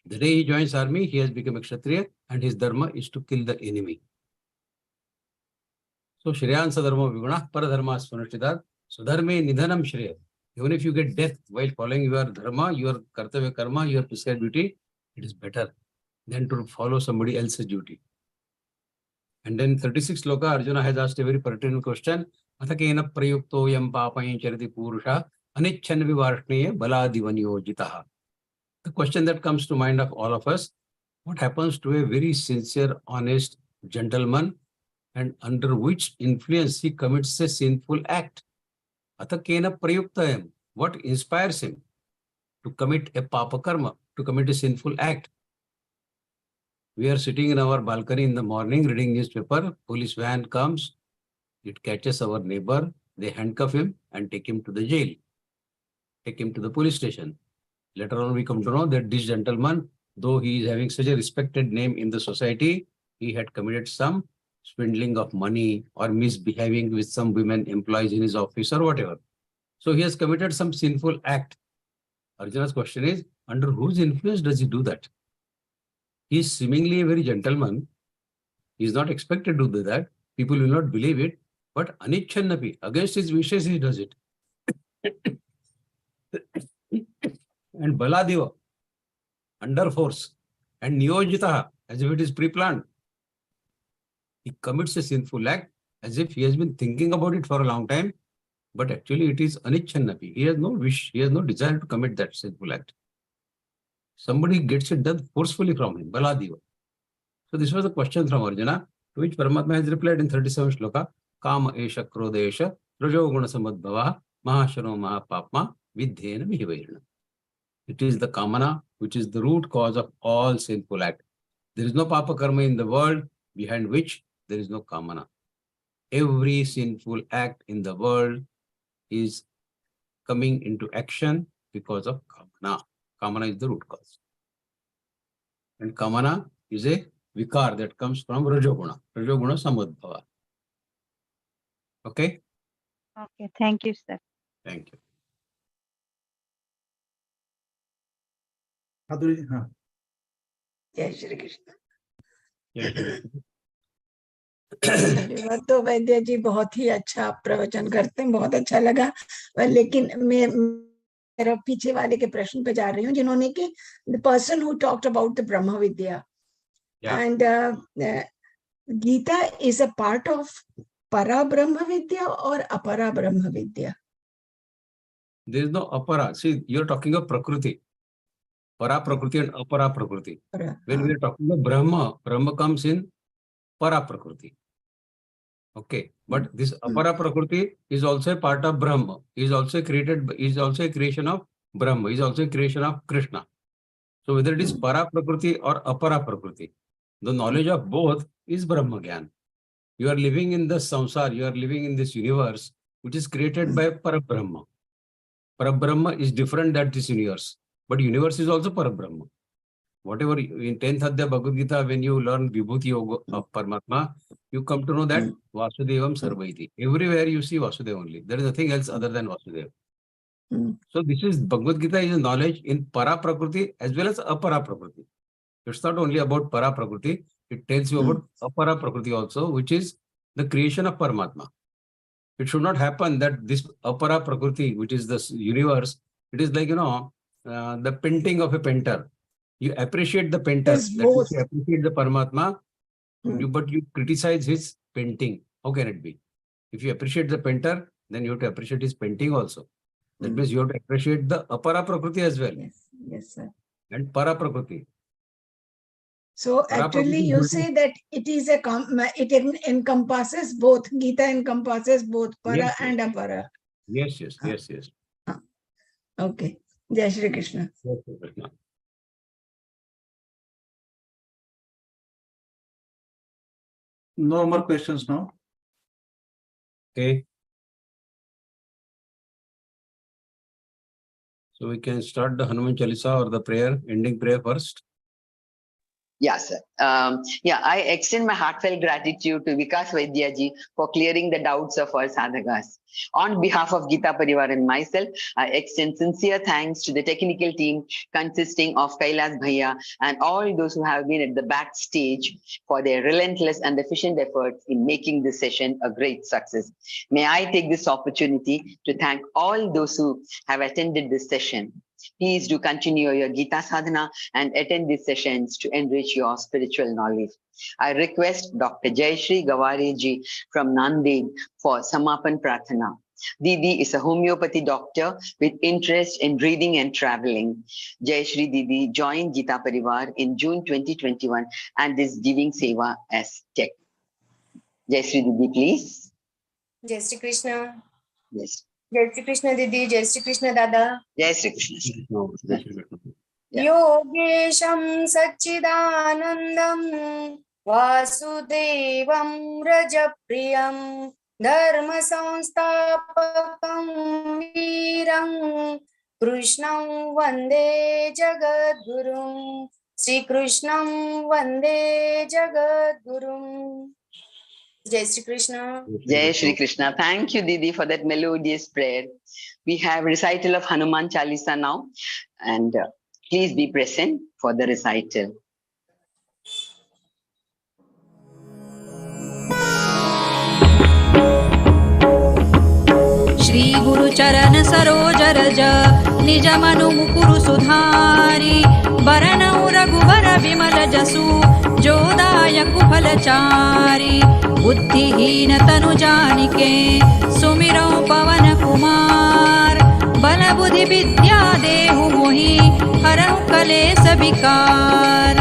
The day he joins army, he has become a Kshatriya and his dharma is to kill the enemy. So, Shriyan Sadharma Viguna, Paradharma Swanishtitat, Sudharme Nidhanam Shreya. Even if you get death while following your dharma, your kartavya karma, your prescribed duty, it is better than to follow somebody else's duty. And then 36 sloka, Arjuna has asked a very pertinent question. Athakena prayukto yam papayam chariti purusha anichan vivarshneya baladivanyojitaha. The question that comes to mind of all of us, what happens to a very sincere, honest gentleman and under which influence he commits a sinful act. Atha kena prayuktayam. What inspires him to commit a papa karma, to commit a sinful act? We are sitting in our balcony in the morning reading newspaper. Police van comes, it catches our neighbor, they handcuff him and take him to the jail, take him to the police station. Later on we come to know that this gentleman, though he is having such a respected name in the society, he had committed some swindling of money or misbehaving with some women employees in his office or whatever. So he has committed some sinful act. Arjuna's question is, under whose influence does he do that? He is seemingly a very gentleman. He is not expected to do that. People will not believe it. But anichannapi, against his wishes, he does it. And baladeva, under force. And niyojitaha, as if it is pre-planned. He commits a sinful act as if he has been thinking about it for a long time. But actually it is anichannapi. He has no wish, he has no desire to commit that sinful act. Somebody gets it done forcefully from him, baladeva. So this was a question from Arjuna, to which Paramatma has replied in 37 shloka. Kama esha krodesha rajoguna samadbhava mahashano mahapapma vidhena mihivairana. It is the kamana which is the root cause of all sinful act. There is no papa karma in the world behind which there is no kamana. Every sinful act in the world is coming into action because of kamana. Kamana is the root cause. And kamana is a vikar that comes from rajoguna. Rajoguna samadbhava. Okay?
Okay, thank you, sir.
Thank you.
जय Shri Krishna.
Yes.
धन्यवाद। तो वैद्य जी बहुत ही अच्छा प्रवचन करते हैं, बहुत अच्छा लगा। लेकिन मैं मेरा पीछे वाले के प्रश्न पे जा रही हूँ, जिन्होंने कि the person who talked about the Brahma Vidya and Geeta is a part of Para Brahma Vidya or Apara Brahma Vidya?
There is no apara. See, you are talking of Prakriti. Para Prakriti and Apara Prakriti. When we are talking of Brahma, Brahma comes in Para Prakriti. Okay. But this Apara Prakriti is also a part of Brahma. Is also created, is also a creation of Brahma. Is also a creation of Krishna. So whether it is Para Prakriti or Apara Prakriti, the knowledge of both is Brahma Gyan. You are living in the samsar, you are living in this universe, which is created by Parabrahma. Parabrahma is different than this universe, but universe is also Parabrahma. Whatever in 10th Adhyaya Bhagavad Gita, when you learn Vibhuti Yoga of Paramatma, you come to know that Vasudevam Sarvaiti. Everywhere you see Vasudeva only. There is nothing else other than Vasudeva. So this is Bhagavad Gita is a knowledge in Para Prakriti as well as Apara Prakriti. It's not only about Para Prakriti, it tells you about Apara Prakriti also, which is the creation of Paramatma. It should not happen that this Apara Prakriti, which is this universe, it is like, the painting of a painter. You appreciate the painter, that you appreciate the Paramatma, but you criticize his painting. How can it be? If you appreciate the painter, then you have to appreciate his painting also. That means you have to appreciate the Apara Prakriti as well.
Yes, sir.
And Para Prakriti.
So actually you say that it is it encompasses both, Gita encompasses both Para and Apara.
Yes.
Okay. Jai Shri Krishna.
No more questions now.
Okay. So we can start the Hanuman Chalisa or the prayer, ending prayer first.
Yes, sir. I extend my heartfelt gratitude to Vikas Vaidya ji for clearing the doubts of all sadhakas. On behalf of Geeta Parivar and myself, I extend sincere thanks to the technical team consisting of Kailas Bhaiya and all those who have been at the backstage for their relentless and efficient efforts in making this session a great success. May I take this opportunity to thank all those who have attended this session. Please do continue your Gita sadhana and attend these sessions to enrich your spiritual knowledge. I request Dr. Jayashree Gaware ji from Nanded for Samapan Prathana. Didi is a homeopathy doctor with interest in reading and traveling. Jayashree Didi joined Geeta Parivar in June 2021 and is giving seva as tech. Jai Shri Didi, please.
जय Shri Krishna.
Yes.
जय श्री कृष्ण दीदी. जय श्री कृष्ण दादा.
Jai Shri Krishna. Yeah.
योगेशं सच्चिदानन्दं वासुदेवं रजप्रियं धर्मसंस्थापकं वीरं कृष्णं वन्दे जगद्गुरुं. श्रीकृष्णं वन्दे जगद्गुरुं. जय Shri Krishna.
Jai Shri Krishna. Thank you, Didi, for that melodious prayer. We have recital of Hanuman Chalisa now, and please be present for the recital.
Shri गुरु चरण सरोज रज निज मनु मुकुरु सुधारी बरनउ रघुबर विमल जसु जोदायकु फलचारी बुद्धिहीन तनु जानिके सुमिरौ पवन कुमार बल बुद्धि विद्या देहु मोहि हरहु कलेस विकार.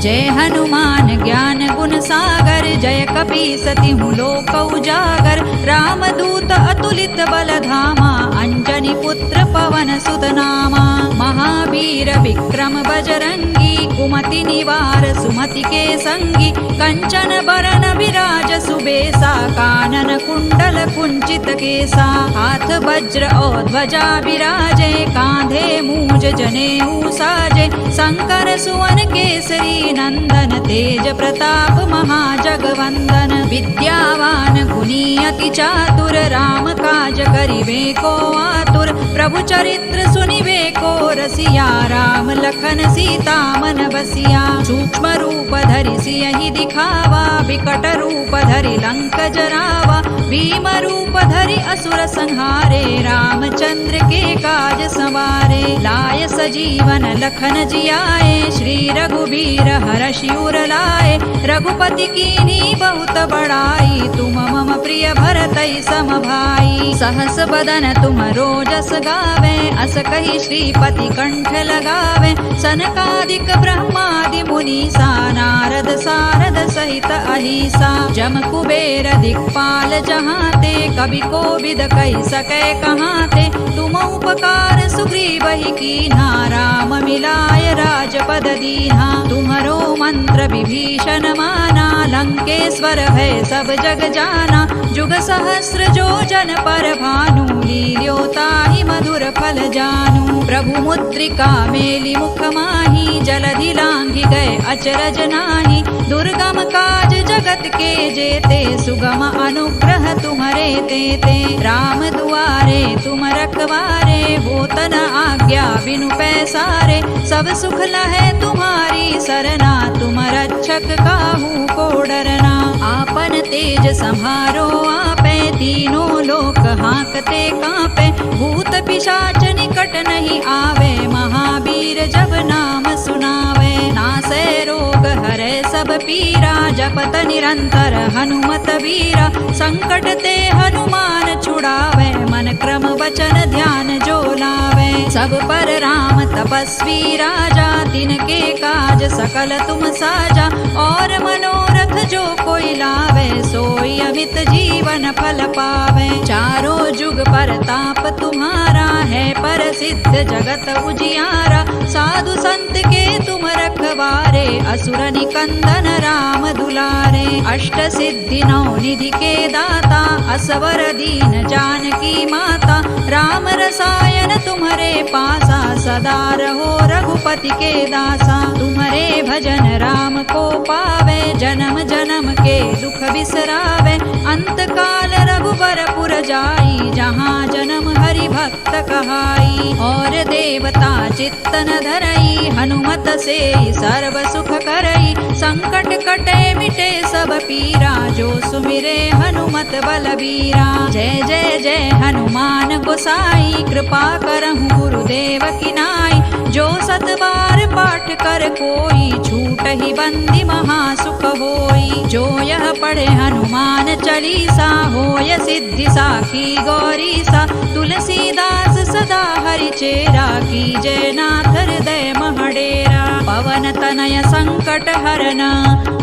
जय हनुमान ज्ञान गुण सागर जय कपीसतिहु लोक उजागर रामदूत अतुलित बल धामा अंजनी पुत्र पवन सुत नामा महावीर विक्रम बजरंगी कुमति निवार सुमति के संगी कंचन बरन विराज सुबेसा कानन कुंडल कुंचित केसा हाथ वज्र और ध्वजा विराजे कांधे मूज जनेऊ साजे शंकर सुवन केसरी नंदन तेज प्रताप महाजगवंदन विद्यावान गुणी अति चातुर राम काज करिबे को आतुर प्रभु चरित्र सुनिबे को रसिया राम लखन सीता मन बसिया सूक्ष्म रूप धरि सियहि दिखावा विकट रूप धरि लंक जरावा भीम रूप धरि असुर संहारे रामचंद्र के काज सवारे लाय सजीवन लखन जियाए श्री रघुबीर हरषि उर लाए रघुपति कीन्ही बहुत बड़ाई तुम मम प्रिय भरतहि सम भाई सहस बदन तुम रोजस गावे अस कहि श्रीपति कंठ लगावे सनकादिक ब्रह्मादि मुनीसा नारद सारद सहित अहिसा जम कुबेर दिक्पाल जहाते कवि कोविद कहि सकै कहाते तुम उपकार सुग्रीवहि कीन्हा राम मिलाय राजपद दीन्हा तुम्हरो मंत्र विभीषण माना लंकेश्वर है सब जग जाना जुग सहस्र जो जन पर भानु लील्योताहि मधुर फल जानू प्रभु मुद्रिका मेलि मुख माही जलधि लांघि गए अचरज नाही दुर्गम काज जगत के जेते सुगम अनुग्रह तुम्हरे तेते राम दुआरे तुम रखवारे होत न आज्ञा बिनु पैसारे सब सुख लहै तुम्हारी सरना तुम रक्षक काहू को डरना आपन तेज सम्हारो आपे तीनों लोक हांकते कांपे भूत पिशाच निकट नहीं आवे महावीर जब नाम सुनावे नासै रोग हरै सब पीरा जपत निरंतर हनुमत वीरा संकट ते हनुमान छुड़ावे मन क्रम वचन ध्यान जो लावे सब पर राम तपस्वी राजा तिनके काज सकल तुम साजा और मनोरथ जो कोई लावे सोई अमित जीवन फल पावे चारों जुग परताप तुम्हारा है प्रसिद्ध जगत उजियारा साधु संत के तुम रखवारे असुर निकंदन राम दुलारे अष्ट सिद्धि नौ निधि के दाता असवर दीन जानकी माता राम रसायन तुम्हारे पासा सदा रहो रघुपति के दासा तुम्हारे भजन राम को पावे जन्म जन्म के दुख बिसरावे अंत काल रघुबरपुर जाई जहाँ जन्म हरि भक्त कहाई और देवता चित्तन धरई हनुमत से सर्व सुख करई संकट कटे मिटे सब पीरा जो सुमिरे हनुमत बलबीरा जय जय जय हनुमान गोसाई कृपा करहु गुरुदेव की नाई जो सत बार पाठ कर कोई छूट छूटहि बंदी महासुख होई। जो यह पढ़े हनुमान चालीसा होय सिद्धि साखी गौरीसा। तुलसीदास सदा हरि चेरा कीजय नाथ हृदय महडेरा। पवन तनय संकट हरन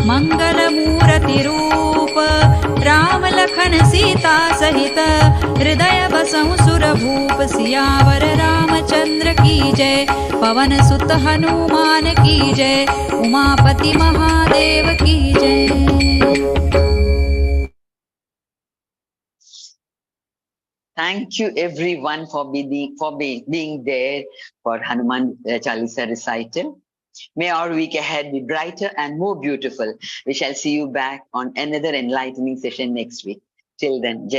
मंगल मूर्ति रूप। राम लखन सीता सहित हृदय बसहु सुर भूप। सियावर रामचंद्र की जय पवन सुत हनुमान की जय। उमापति महादेव की जय।
Thank you everyone for being there for Hanuman Chalisa recital. May our week ahead be brighter and more beautiful. We shall see you back on another enlightening session next week. Till then, Jai